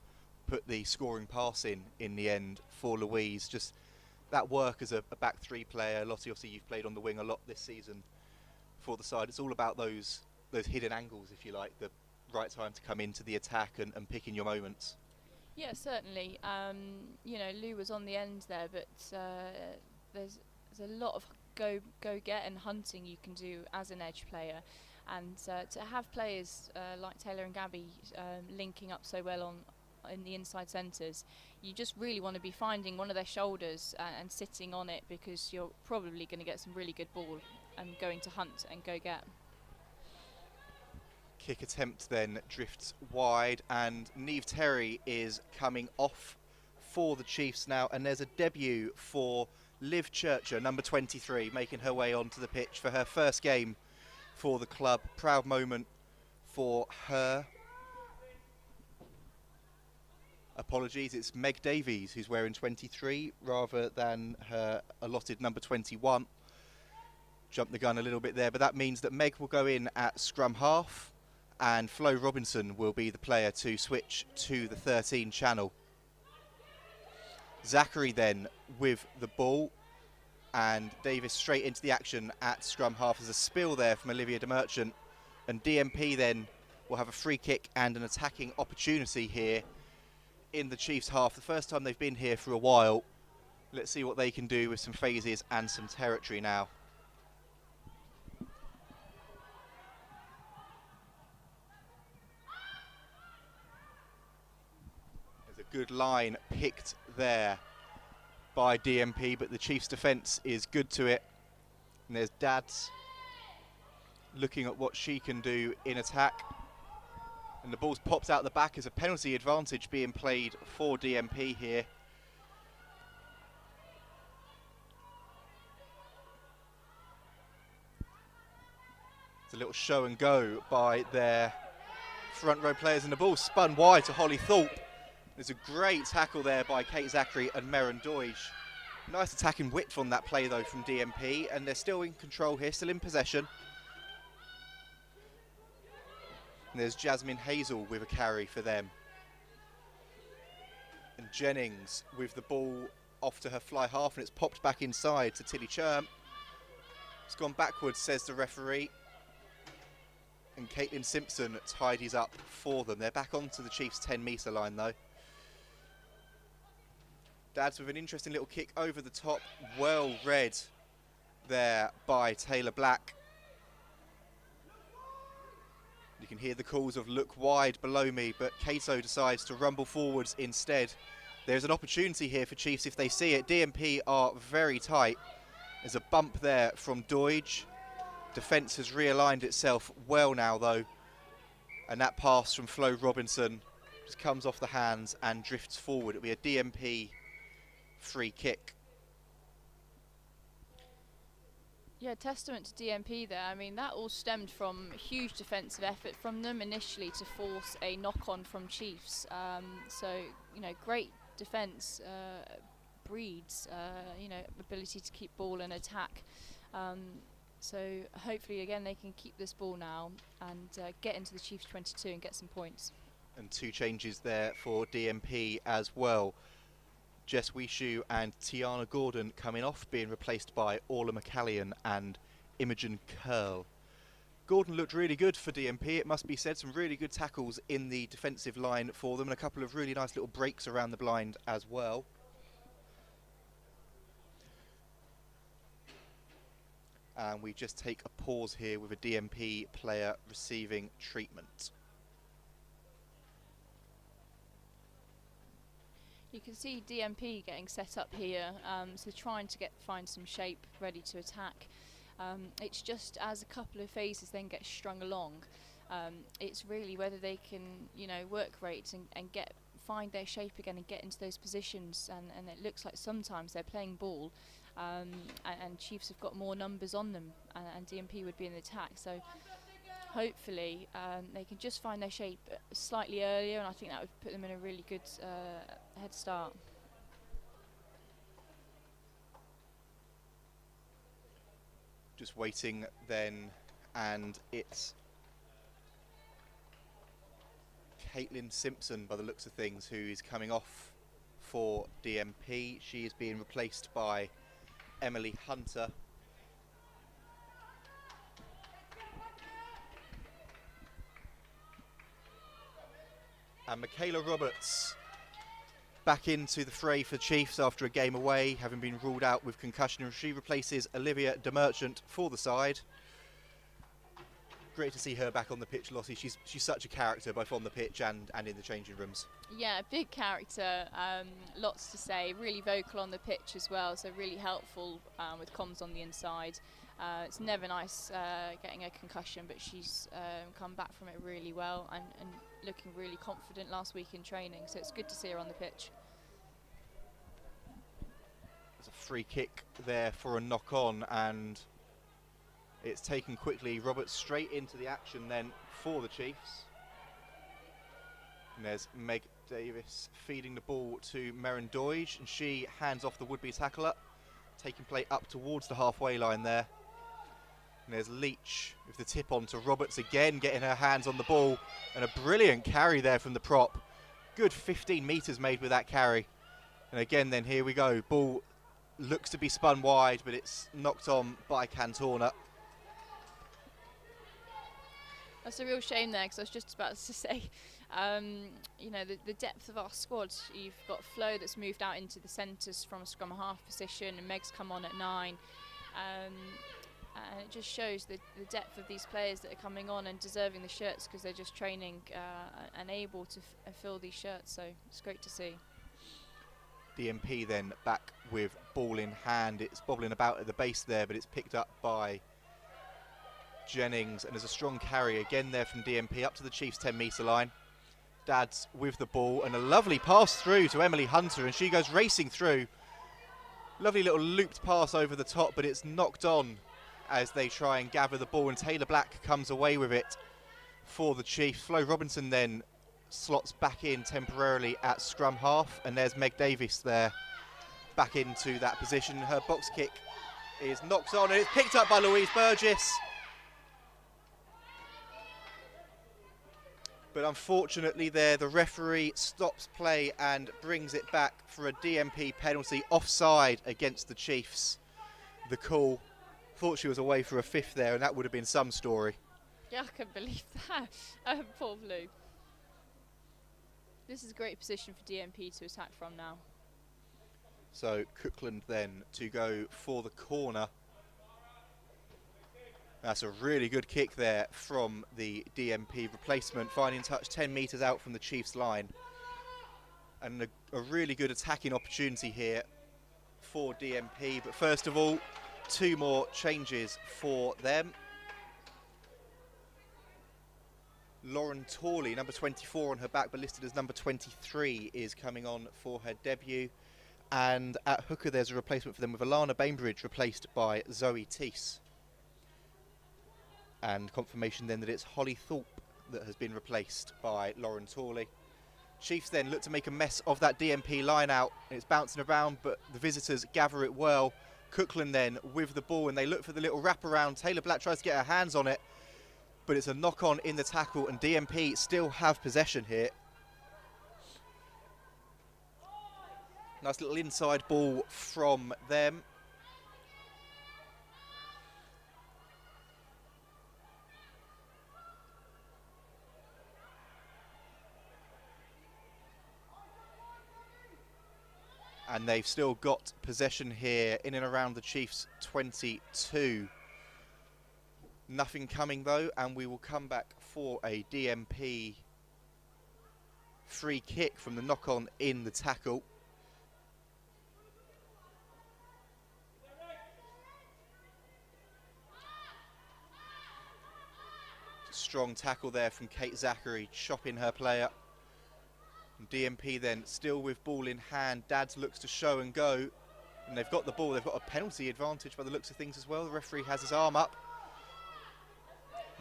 Speaker 4: put the scoring pass in the end for Louise. Just that work as a back three player. Lottie, obviously you've played on the wing a lot this season for the side. It's all about those hidden angles, if you like, the right time to come into the attack and picking your moments.
Speaker 5: Yeah, certainly. You know, Lou was on the end there, but there's a lot of go get and hunting you can do as an edge player, and to have players like Taylor and Gabby linking up so well in the inside centres, you just really want to be finding one of their shoulders and sitting on it, because you're probably going to get some really good ball and going to hunt and go get.
Speaker 4: Kick attempt then drifts wide, and Niamh Terry is coming off for the Chiefs now, and there's a debut for Liv Churcher, number 23, making her way onto the pitch for her first game for the club. Proud moment for her. Apologies, it's Meg Davies who's wearing 23 rather than her allotted number 21. Jumped the gun a little bit there, but that means that Meg will go in at scrum half, and Flo Robinson will be the player to switch to the 13 channel. Zachary then with the ball, and Davis straight into the action at scrum half. There's a spill there from Olivia de Merchant, and DMP then will have a free kick and an attacking opportunity here in the Chiefs half. The first time they've been here for a while. Let's see what they can do with some phases and some territory now. There's a good line picked there by DMP, but the Chiefs defence is good to it. And there's Dads looking at what she can do in attack. And the ball's popped out the back as a penalty advantage being played for DMP here. It's a little show and go by their front row players, and the ball spun wide to Holly Thorpe. There's a great tackle there by Kate Zachary and Meryn Doige. Nice attacking width on that play though from DMP, and they're still in control here, still in possession. And there's Jasmine Hazel with a carry for them. And Jennings with the ball off to her fly half, and it's popped back inside to Tilly Churm. It's gone backwards, says the referee. And Caitlin Simpson tidies up for them. They're back onto the Chiefs' 10-metre line though. Dads with an interesting little kick over the top. Well read there by Taylor Black. You can hear the calls of look wide below me, but Cato decides to rumble forwards instead. There's an opportunity here for Chiefs if they see it. DMP are very tight. There's a bump there from Doige. Defence has realigned itself well now though. And that pass from Flo Robinson just comes off the hands and drifts forward. It'll be a DMP free kick.
Speaker 5: Yeah, testament to DMP there. I mean, that all stemmed from a huge defensive effort from them initially to force a knock-on from Chiefs. So, you know, great defence breeds, you know, ability to keep ball and attack. So hopefully, again, they can keep this ball now and get into the Chiefs 22 and get some points. And
Speaker 4: 2 changes there for DMP as well. Jess Wishu and Tiana Gordon coming off, being replaced by Orla McCallion and Imogen Curl. Gordon looked really good for DMP, it must be said. Some really good tackles in the defensive line for them, and a couple of really nice little breaks around the blind as well. And we just take a pause here with a DMP player receiving treatment.
Speaker 5: You can see DMP getting set up here, so trying to find some shape, ready to attack. It's just as a couple of phases then get strung along, it's really whether they can, you know, work rates and get find their shape again and get into those positions. And it looks like sometimes they're playing ball, and Chiefs have got more numbers on them, and DMP would be in the attack. So hopefully they can just find their shape slightly earlier, and I think that would put them in a really good head start.
Speaker 4: Just waiting then, and it's Caitlin Simpson, by the looks of things, who is coming off for DMP. She is being replaced by Emily Hunter. And Michaela Roberts back into the fray for Chiefs after a game away, having been ruled out with concussion. She replaces Olivia DeMerchant for the side. Great to see her back on the pitch, Lottie. She's such a character, both on the pitch and in the changing rooms.
Speaker 5: Yeah, big character, lots to say, really vocal on the pitch as well, so really helpful with comms on the inside. It's never nice getting a concussion, but she's come back from it really well and looking really confident last week in training, so it's good to see her on the pitch.
Speaker 4: There's a free kick there for a knock-on, and it's taken quickly. Roberts straight into the action then for the Chiefs. And there's Meg Davis feeding the ball to Meryn Doige, and she hands off the would-be tackler, taking play up towards the halfway line there. And there's Leach with the tip on to Roberts again, getting her hands on the ball, and a brilliant carry there from the prop. Good 15 metres made with that carry. And again then, here we go. Ball looks to be spun wide, but it's knocked on by Cantona.
Speaker 5: That's a real shame there, because I was just about to say, you know, the depth of our squad. You've got Flo that's moved out into the centres from a scrum half position, and Meg's come on at 9. And it just shows the depth of these players that are coming on and deserving the shirts, because they're just training and able to fill these shirts. So it's great to see.
Speaker 4: DMP then back with ball in hand. It's bobbling about at the base there, but it's picked up by Jennings, and there's a strong carry again there from DMP up to the Chiefs 10-metre line. Dads with the ball, and a lovely pass through to Emily Hunter, and she goes racing through. Lovely little looped pass over the top, but it's knocked on as they try and gather the ball, and Taylor Black comes away with it for the Chiefs. Flo Robinson then slots back in temporarily at scrum half, and there's Meg Davis there back into that position. Her box kick is knocked on, and it's picked up by Louise Burgess. But unfortunately there, the referee stops play and brings it back for a DMP penalty, offside against the Chiefs. The call, thought she was away for a 5th there, and that would have been some story.
Speaker 5: Yeah, I can believe that. Poor Blue. This is a great position for DMP to attack from now.
Speaker 4: So Cookland then to go for the corner. That's a really good kick there from the DMP replacement, finding touch 10 metres out from the Chiefs line. And a really good attacking opportunity here for DMP. But first of all, 2 more changes for them. Lauren Torley, number 24 on her back, but listed as number 23, is coming on for her debut. And at hooker, there's a replacement for them with Alana Bainbridge, replaced by Zoe Teese. And confirmation then that it's Holly Thorpe that has been replaced by Lauren Torley. Chiefs then look to make a mess of that DMP line out. It's bouncing around, but the visitors gather it well. Cookland then with the ball, and they look for the little wraparound. Taylor Black tries to get her hands on it, but it's a knock-on in the tackle, and DMP still have possession here. Nice little inside ball from them. And they've still got possession here in and around the Chiefs 22. Nothing coming though, and we will come back for a DMP free kick from the knock-on in the tackle. Strong tackle there from Kate Zachary, chopping her player. And DMP then still with ball in hand. Dads looks to show and go. And they've got the ball. They've got a penalty advantage by the looks of things as well. The referee has his arm up.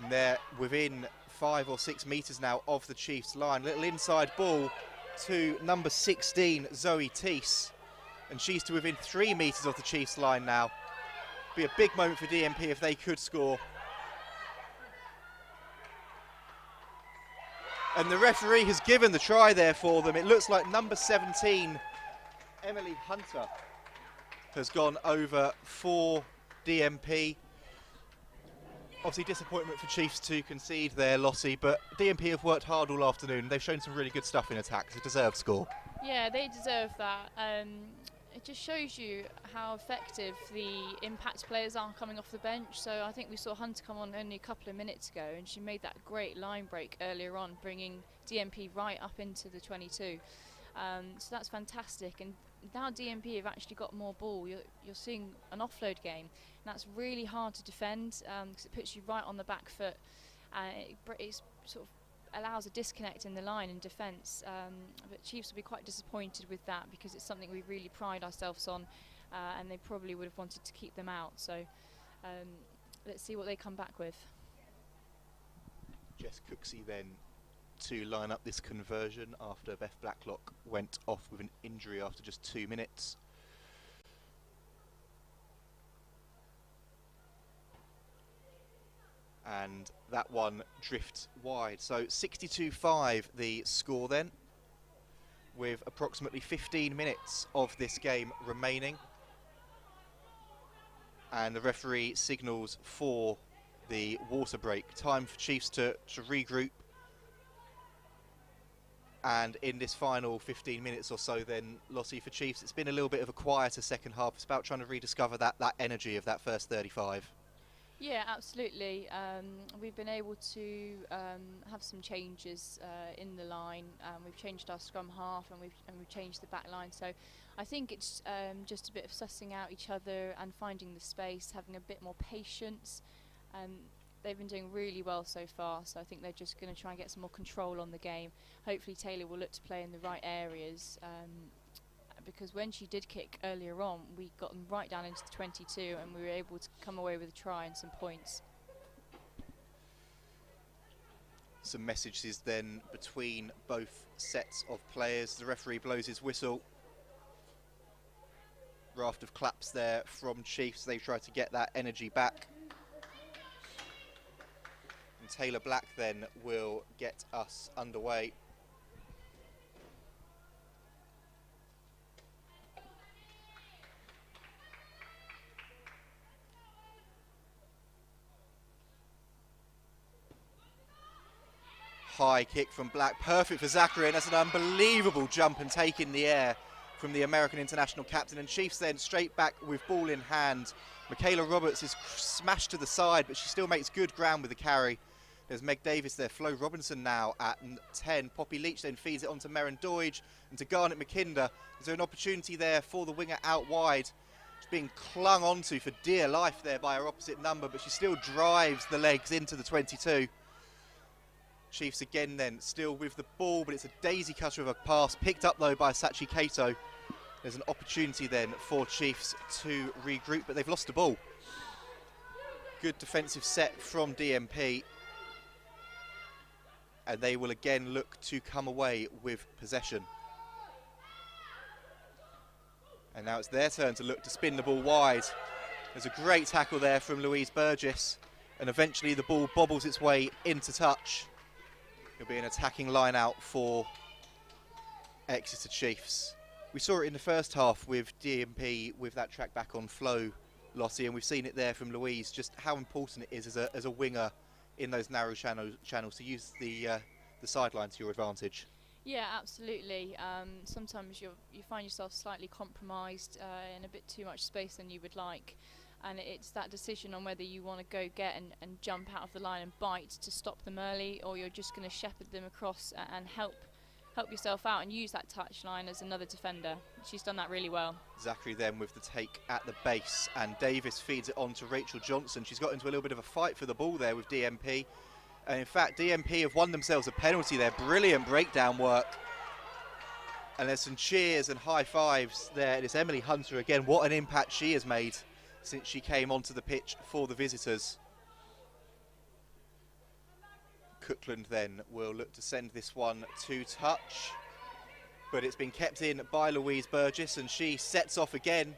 Speaker 4: And they're within 5 or 6 metres now of the Chiefs line. Little inside ball to number 16, Zoe Teese. And she's to within 3 metres of the Chiefs line now. Be a big moment for DMP if they could score. And the referee has given the try there for them. It looks like number 17, Emily Hunter, has gone over for DMP. Obviously disappointment for Chiefs to concede there, Lossie, but DMP have worked hard all afternoon. They've shown some really good stuff in attack. It's a deserved score.
Speaker 5: Yeah, they deserve that. It just shows you how effective the impact players are coming off the bench. So I think we saw Hunter come on only a couple of minutes ago, and she made that great line break earlier on, bringing DMP right up into the 22. So that's fantastic. And now DMP have actually got more ball. You're seeing an offload game, and that's really hard to defend because it puts you right on the back foot, and it sort of allows a disconnect in the line in defence. But Chiefs will be quite disappointed with that because it's something we really pride ourselves on, and they probably would have wanted to keep them out. So let's see what they come back with.
Speaker 4: Jess Cooksey then to line up this conversion after Beth Blacklock went off with an injury after just 2 minutes. And that one drifts wide. So 62-5 the score then, with approximately 15 minutes of this game remaining. And the referee signals for the water break. Time for Chiefs to regroup. And in this final 15 minutes or so then, Lossie, for Chiefs, it's been a little bit of a quieter second half. It's about trying to rediscover that energy of that first 35.
Speaker 5: Yeah, absolutely. We've been able to have some changes in the line. We've changed our scrum half, and we've changed the back line. So I think it's just a bit of sussing out each other and finding the space, having a bit more patience. They've been doing really well so far, so I think they're just going to try and get some more control on the game. Hopefully Taylor will look to play in the right areas, because when she did kick earlier on, we got them right down into the 22 and we were able to come away with a try and some points.
Speaker 4: Some messages then between both sets of players. The referee blows his whistle. Raft of claps there from Chiefs. They try to get that energy back. And Taylor Black then will get us underway. High kick from Black, perfect for Zachary, and that's an unbelievable jump and take in the air from the American international captain. And Chiefs then straight back with ball in hand. Michaela Roberts is smashed to the side, but she still makes good ground with the carry. There's Meg Davis there, Flo Robinson now at 10. Poppy Leach then feeds it on to Merrin Doidge and to Garnet McKinder. Is there an opportunity there for the winger out wide? She's being clung onto for dear life there by her opposite number, but she still drives the legs into the 22. Chiefs again then, still with the ball, but it's a daisy cutter of a pass, picked up though by Sachi Kato. There's an opportunity then for Chiefs to regroup, but they've lost the ball. Good defensive set from DMP. And they will again look to come away with possession. And now it's their turn to look to spin the ball wide. There's a great tackle there from Louise Burgess, and eventually the ball bobbles its way into touch. It'll be an attacking line out for Exeter Chiefs. We saw it in the first half with DMP with that track back on flow, Lossie, and we've seen it there from Louise, just how important it is as a winger in those narrow channels to use the sideline to your advantage.
Speaker 5: Yeah, absolutely. Sometimes you find yourself slightly compromised in a bit too much space than you would like, and it's that decision on whether you want to go get and jump out of the line and bite to stop them early, or you're just going to shepherd them across and help yourself out and use that touch line as another defender. She's done that really well.
Speaker 4: Zachary then with the take at the base, and Davis feeds it on to Rachel Johnson. She's got into a little bit of a fight for the ball there with DMP. And in fact, DMP have won themselves a penalty there. Brilliant breakdown work And there's some cheers and high fives there. And it's Emily Hunter again. What an impact she has made since she came onto the pitch for the visitors. Cookland then will look to send this one to touch. But it's been kept in by Louise Burgess, and she sets off again,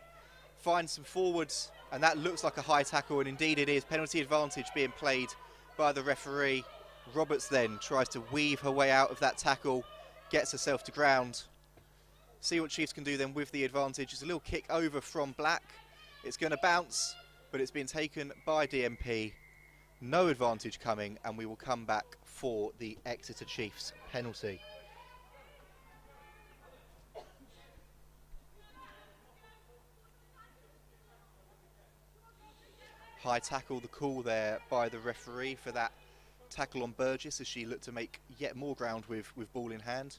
Speaker 4: finds some forwards, and that looks like a high tackle, and indeed it is. Penalty advantage being played by the referee. Roberts then tries to weave her way out of that tackle, gets herself to ground. See what Chiefs can do then with the advantage. It's a little kick over from Black. It's going to bounce, but it's been taken by DMP. No advantage coming, and we will come back for the Exeter Chiefs penalty. High tackle, the call there by the referee for that tackle on Burgess as she looked to make yet more ground with ball in hand.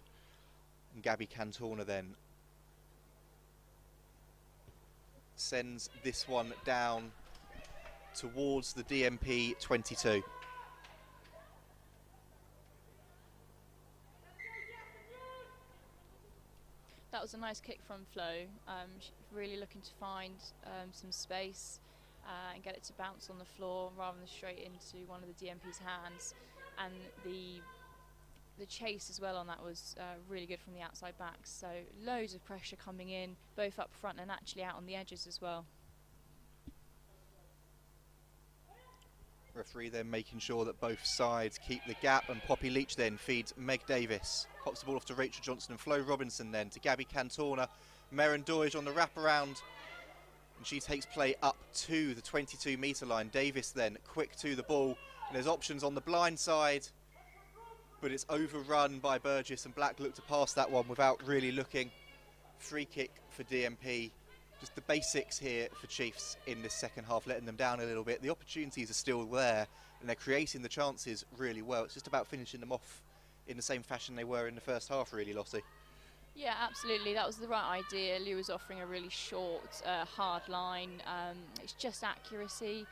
Speaker 4: And Gabby Cantona then sends this one down towards the DMP 22.
Speaker 5: That was a nice kick from Flo. Really looking to find some space and get it to bounce on the floor rather than straight into one of the DMP's hands. And the chase as well on that was really good from the outside backs. So loads of pressure coming in, both up front and actually out on the edges as well.
Speaker 4: Referee then making sure that both sides keep the gap, and Poppy Leach then feeds Meg Davis. Pops the ball off to Rachel Johnson and Flo Robinson then to Gabby Cantona. Meryn Doige on the wraparound, and she takes play up to the 22-metre line. Davis then quick to the ball, and there's options on the blind side, but it's overrun by Burgess, and Black looked to pass that one without really looking. Free kick for DMP. Just the basics here for Chiefs in this second half, letting them down a little bit. The opportunities are still there, and they're creating the chances really well. It's just about finishing them off in the same fashion they were in the first half, really, Lottie.
Speaker 5: Yeah, absolutely. That was the right idea. Lou was offering a really short, hard line. It's just accuracy,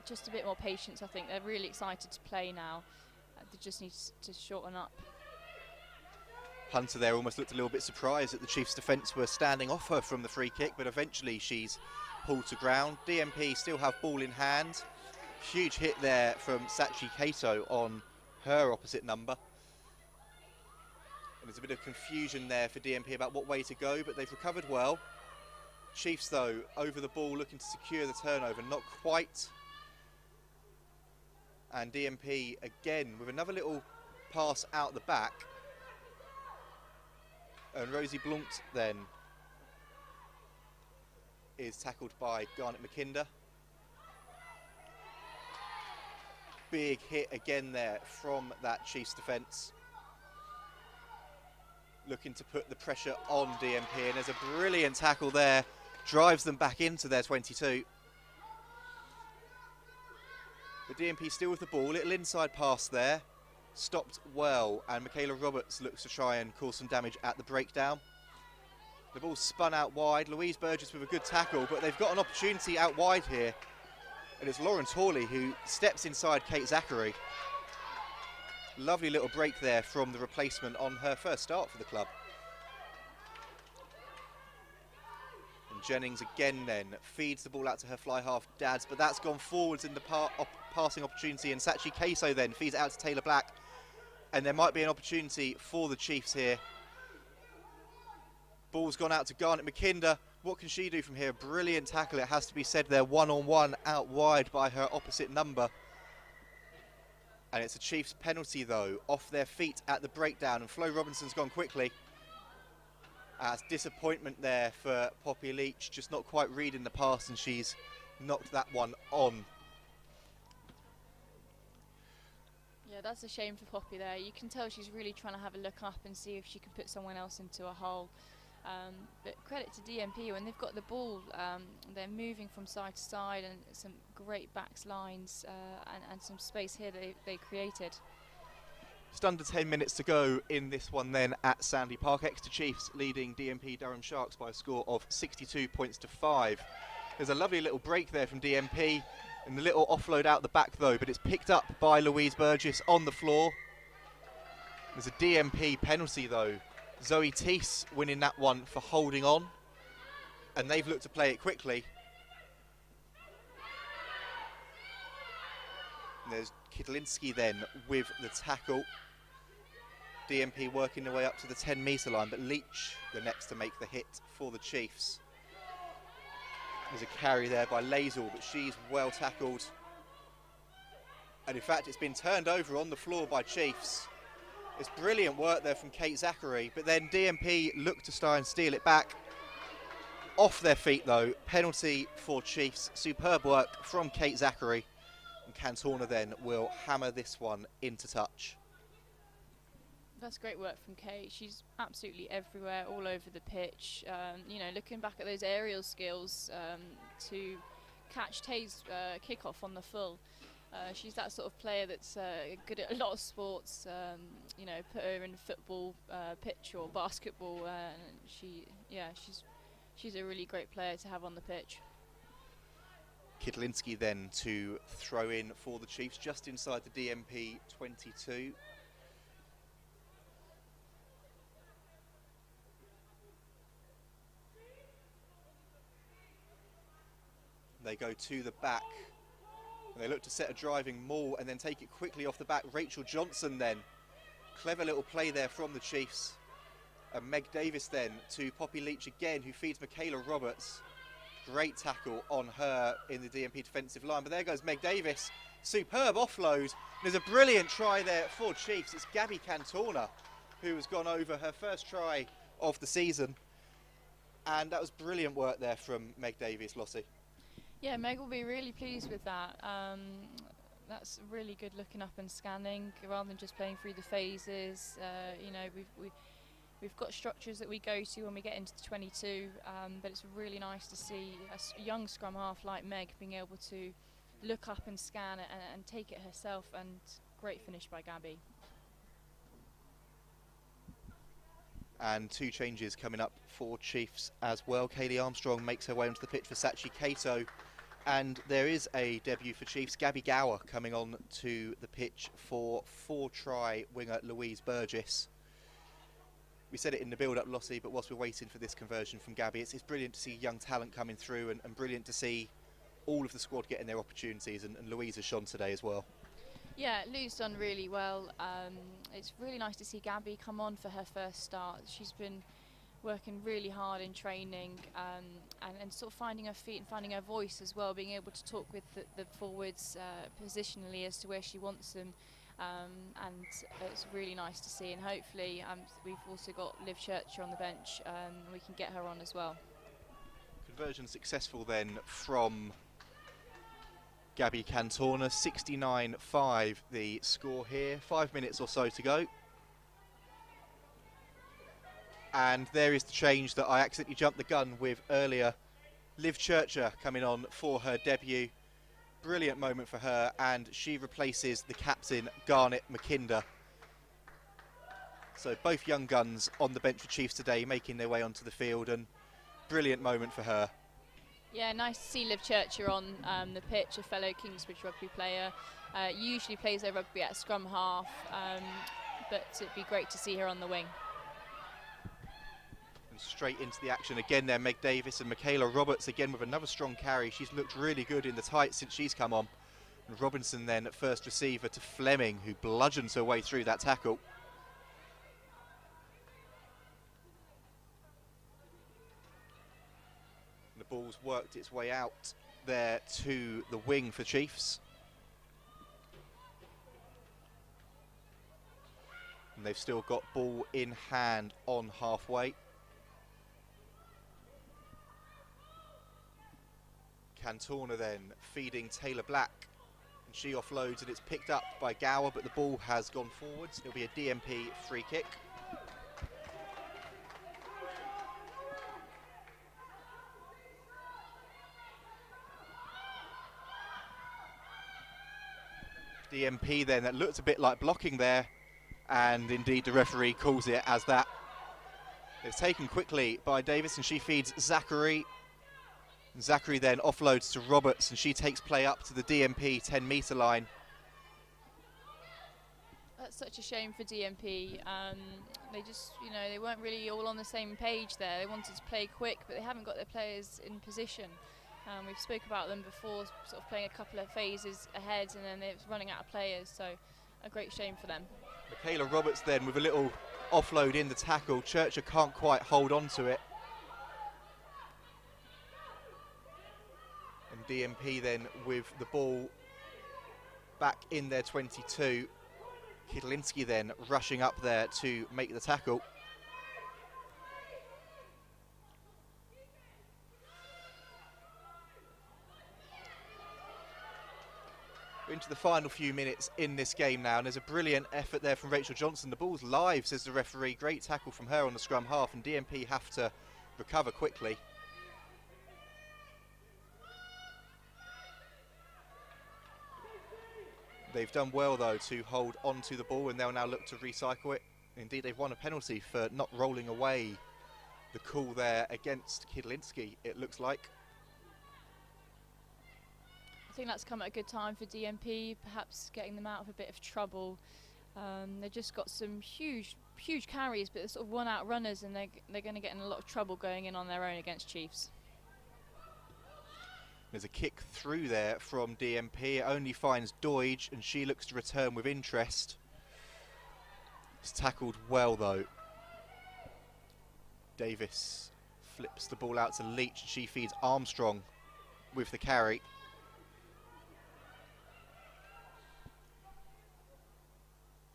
Speaker 5: just a bit more patience. I think they're really excited to play now. They just need to shorten up.
Speaker 4: Hunter there almost looked a little bit surprised that the Chiefs' defence were standing off her from the free kick, but eventually she's pulled to ground. DMP still have ball in hand. Huge hit there from Sachi Kato on her opposite number. And there's a bit of confusion there for DMP about what way to go, but they've recovered well. Chiefs, though, over the ball, looking to secure the turnover. Not quite. And DMP, again, with another little pass out the back. And Rosie Blunt then is tackled by Garnet McKinder. Big hit again there from that Chiefs defence. Looking to put the pressure on DMP, and there's a brilliant tackle there. Drives them back into their 22. But DMP still with the ball. Little inside pass there. Stopped well, and Michaela Roberts looks to try and cause some damage at the breakdown. The ball spun out wide. Louise Burgess with a good tackle, but they've got an opportunity out wide here. And it's Lawrence Hawley who steps inside Kate Zachary. Lovely little break there from the replacement on her first start for the club. And Jennings again then feeds the ball out to her fly half Dads, but that's gone forwards in the passing opportunity, and Sachi Kaso then feeds it out to Taylor Black, and there might be an opportunity for the Chiefs here. Ball's gone out to Garnet McKinder. What can she do from here? Brilliant tackle, it has to be said there, one-on-one out wide by her opposite number. And it's a Chiefs penalty though, off their feet at the breakdown, and Flo Robinson's gone quickly. That's disappointment there for Poppy Leach, just not quite reading the pass, and she's knocked that one on.
Speaker 5: Yeah, that's a shame for Poppy there. You can tell she's really trying to have a look up and see if she can put someone else into a hole. But credit to DMP, when they've got the ball, they're moving from side to side, and some great backs lines and some space here that they created.
Speaker 4: Just under 10 minutes to go in this one then at Sandy Park. Exeter Chiefs leading DMP Durham Sharks by a score of 62 points to 5. There's a lovely little break there from DMP, and the little offload out the back though, but it's picked up by Louise Burgess on the floor. There's a DMP penalty though Zoe Teese winning that one for holding on, and they've looked to play it quickly. And there's Kidlinski then with the tackle. DMP working their way up to the 10-metre line, but Leach the next to make the hit for the Chiefs. There's a carry there by Lazel, but she's well tackled. And in fact, it's been turned over on the floor by Chiefs. It's brilliant work there from Kate Zachary, but then DMP look to try and steal it back. Off their feet though, penalty for Chiefs. Superb work from Kate Zachary. And Cantona then will hammer this one into touch.
Speaker 5: That's great work from Kate. She's absolutely everywhere, all over the pitch. You know, looking back at those aerial skills to catch Tay's kickoff on the full. She's that sort of player that's good at a lot of sports. You know, put her in a football pitch or basketball, and she's a really great player to have on the pitch.
Speaker 4: Kidlinski then to throw in for the Chiefs just inside the DMP 22. They go to the back. And they look to set a driving maul and then take it quickly off the back. Rachel Johnson then. Clever little play there from the Chiefs. And Meg Davis then to Poppy Leach again, who feeds Michaela Roberts. Great tackle on her in the DMP defensive line. But there goes Meg Davis. Superb offload. There's a brilliant try there for Chiefs. It's Gabby Cantona who has gone over her first try of the season. And that was brilliant work there from Meg Davis, Lossie.
Speaker 5: Yeah, Meg will be really pleased with that. That's really good looking up and scanning rather than just playing through the phases. You know, we've got structures that we go to when we get into the 22, but it's really nice to see a young scrum half like Meg being able to look up and scan it and take it herself, and great finish by Gabby.
Speaker 4: And two changes coming up for Chiefs as well. Kaylee Armstrong makes her way onto the pitch for Sachi Kato. And there is a debut for Chiefs. Gabby Gower coming on to the pitch for 4-try winger Louise Burgess. We said it in the build-up, Lossie, but whilst we're waiting for this conversion from Gabby, it's brilliant to see young talent coming through and brilliant to see all of the squad getting their opportunities, and Louise has shone today as well.
Speaker 5: Yeah, Lou's done really well. It's really nice to see Gabby come on for her first start. She's been working really hard in training and sort of finding her feet and finding her voice as well, being able to talk with the forwards positionally as to where she wants them. And it's really nice to see, and hopefully we've also got Liv Churcher on the bench, we can get her on as well.
Speaker 4: Conversion successful then from Gabby Cantona, 69-5 the score here, 5 minutes or so to go. And there is the change that I accidentally jumped the gun with earlier. Liv Churcher coming on for her debut. Brilliant moment for her, and she replaces the captain, Garnet McKinder. So both young guns on the bench for Chiefs today, making their way onto the field, and brilliant moment for her.
Speaker 5: Yeah, nice to see Liv Churcher on the pitch, a fellow Kingsbridge rugby player. Usually plays their rugby at scrum half, but it'd be great to see her on the wing.
Speaker 4: And straight into the action again there, Meg Davis and Michaela Roberts again with another strong carry. She's looked really good in the tight since she's come on. And Robinson then at first receiver to Fleming, who bludgeons her way through that tackle. And the ball's worked its way out there to the wing for Chiefs. And they've still got ball in hand on halfway. Cantona then feeding Taylor Black, and she offloads and it's picked up by Gower, but the ball has gone forwards. It'll be a DMP free kick. DMP then, that looked a bit like blocking there, and indeed the referee calls it as that. It's taken quickly by Davis and she feeds Zachary. Zachary then offloads to Roberts and she takes play up to the DMP 10-metre line.
Speaker 5: that's such a shame for DMP. They just, they weren't really all on the same page there. They wanted to play quick, but they haven't got their players in position. We've spoke about them before, sort of playing a couple of phases ahead, and then they're running out of players. So a great shame for them.
Speaker 4: Michaela Roberts then with a little offload in the tackle. Churcher can't quite hold on to it. And DMP then with the ball back in their 22. Kidlinski then rushing up there to make the tackle. We're into the final few minutes in this game now, and there's a brilliant effort there from Rachel Johnson. The ball's live, says the referee. Great tackle from her on the scrum half, and DMP have to recover quickly. They've done well, though, to hold on to the ball, and they'll now look to recycle it. Indeed, they've won a penalty for not rolling away the call there against Kidlinski, it looks like.
Speaker 5: I think that's come at a good time for DMP, perhaps getting them out of a bit of trouble. They've just got some huge carries, but they're sort of one-out runners, and they're going to get in a lot of trouble going in on their own against Chiefs.
Speaker 4: There's a kick through there from DMP. It only finds Doige, and she looks to return with interest. It's tackled well, though. Davis flips the ball out to Leach, and she feeds Armstrong with the carry.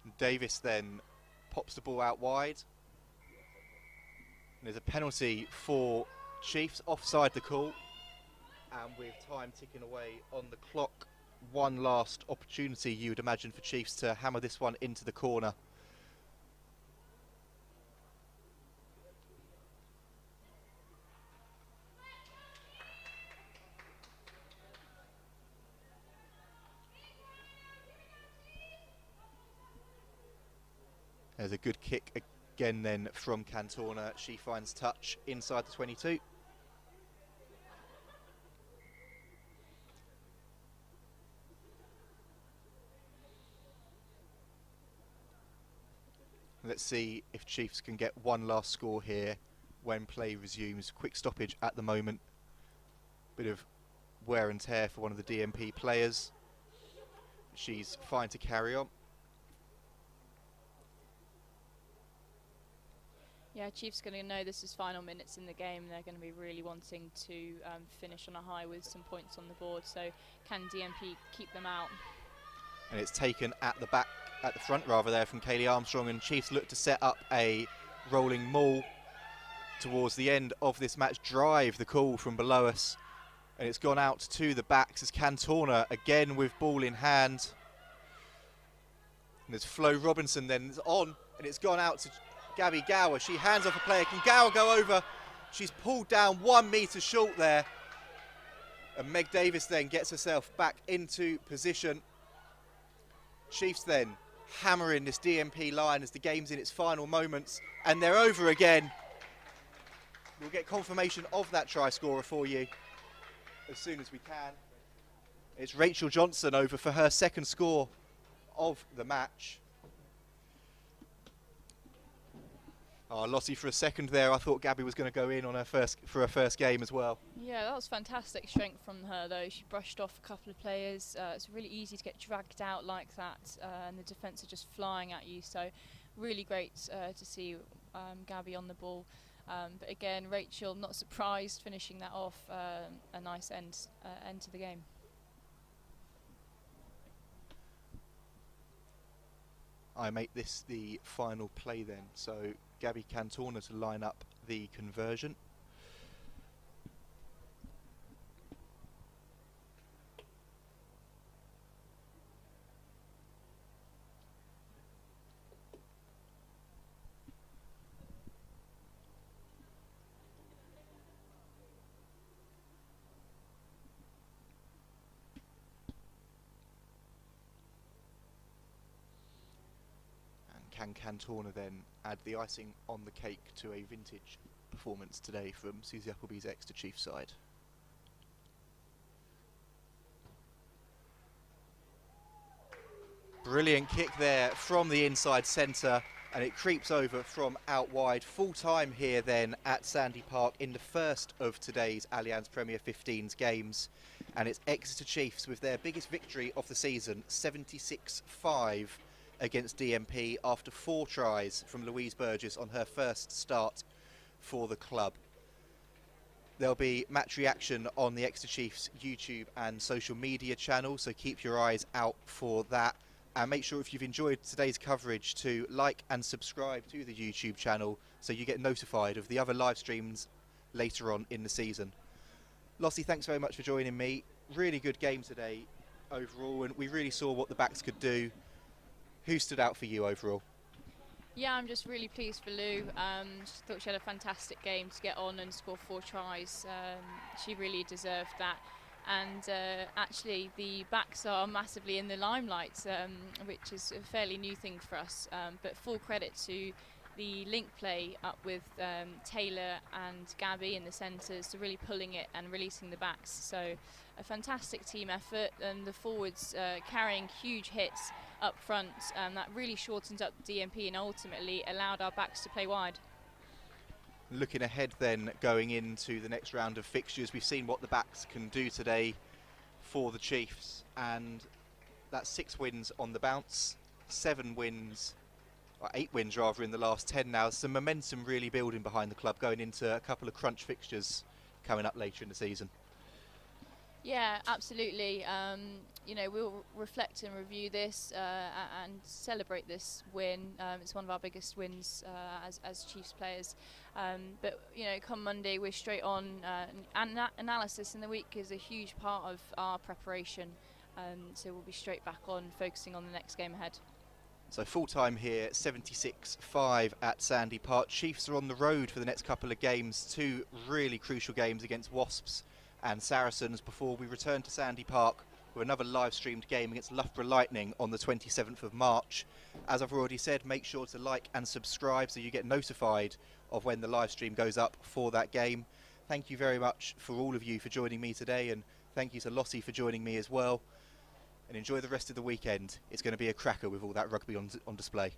Speaker 4: And Davis then pops the ball out wide. And there's a penalty for Chiefs, offside the call. And with time ticking away on the clock, one last opportunity, you would imagine, for Chiefs to hammer this one into the corner. There's a good kick again then from Cantorna. She finds touch inside the 22. Let's see if Chiefs can get one last score here when play resumes. Quick stoppage at the moment. Bit of wear and tear for one of the DMP players. She's fine to carry on.
Speaker 5: Yeah, Chiefs going to know this is final minutes in the game. They're going to be really wanting to finish on a high with some points on the board. So can DMP keep them out?
Speaker 4: And it's taken at the back, at the front rather there, from Kaylee Armstrong, and Chiefs look to set up a rolling maul towards the end of this match. Drive the call from below us, and it's gone out to the backs as Cantorna again with ball in hand. And there's Flo Robinson then on, and it's gone out to Gabby Gower. She hands off a player. Can Gower go over? She's pulled down 1 metre short there, and Meg Davis then gets herself back into position. Chiefs then hammering this DMP line as the game's in its final moments, and they're over again. We'll get confirmation of that try scorer for you as soon as we can. It's Rachel Johnson over for her second score of the match. Oh, Lottie, for a second there, I thought Gabby was going to go in on her first game as well.
Speaker 5: Yeah, that was fantastic strength from her, though. She brushed off a couple of players. It's really easy to get dragged out like that, and the defence are just flying at you. So, really great to see Gabby on the ball. But again, Rachel, not surprised, finishing that off. A nice end to the game.
Speaker 4: I make this the final play then. So Gabby Cantorna to line up the conversion. Can Cantorna then add the icing on the cake to a vintage performance today from Susie Appleby's Exeter Chiefs side? Brilliant kick there from the inside centre, and it creeps over from out wide. Full time here then at Sandy Park in the first of today's Allianz Premier 15's games, and it's Exeter Chiefs with their biggest victory of the season, 76-5 against DMP after 4 tries from Louise Burgess on her first start for the club. There'll be match reaction on the Exeter Chiefs YouTube and social media channel, so keep your eyes out for that. And make sure if you've enjoyed today's coverage to like and subscribe to the YouTube channel so you get notified of the other live streams later on in the season. Lossie, thanks very much for joining me. Really good game today overall, and we really saw what the backs could do. Who stood out for you overall?
Speaker 5: Yeah, I'm just really pleased for Lou. Just thought she had a fantastic game to get on and score 4 tries. She really deserved that. And actually the backs are massively in the limelight, which is a fairly new thing for us, but full credit to the link play up with Taylor and Gabby in the centres, to really pulling it and releasing the backs. So a fantastic team effort, and the forwards carrying huge hits up front, that really shortened up the DMP and ultimately allowed our backs to play wide.
Speaker 4: Looking ahead then, going into the next round of fixtures, we've seen what the backs can do today for the Chiefs, and that's 6 wins on the bounce, 7 wins, or 8 wins rather, in the last 10 now. Some momentum really building behind the club going into a couple of crunch fixtures coming up later in the season.
Speaker 5: Yeah, absolutely. You know, we'll reflect and review this and celebrate this win. It's one of our biggest wins as Chiefs players. But you know, come Monday, we're straight on. Analysis in the week is a huge part of our preparation. So we'll be straight back on, focusing on the next game ahead.
Speaker 4: So full time here, 76-5 at Sandy Park. Chiefs are on the road for the next couple of games, 2 really crucial games against Wasps and Saracens before we return to Sandy Park with another live streamed game against Loughborough Lightning on the 27th of March. As I've already said, make sure to like and subscribe so you get notified of when the live stream goes up for that game. Thank you very much for all of you for joining me today, and thank you to Lossie for joining me as well. And enjoy the rest of the weekend. It's going to be a cracker with all that rugby on display.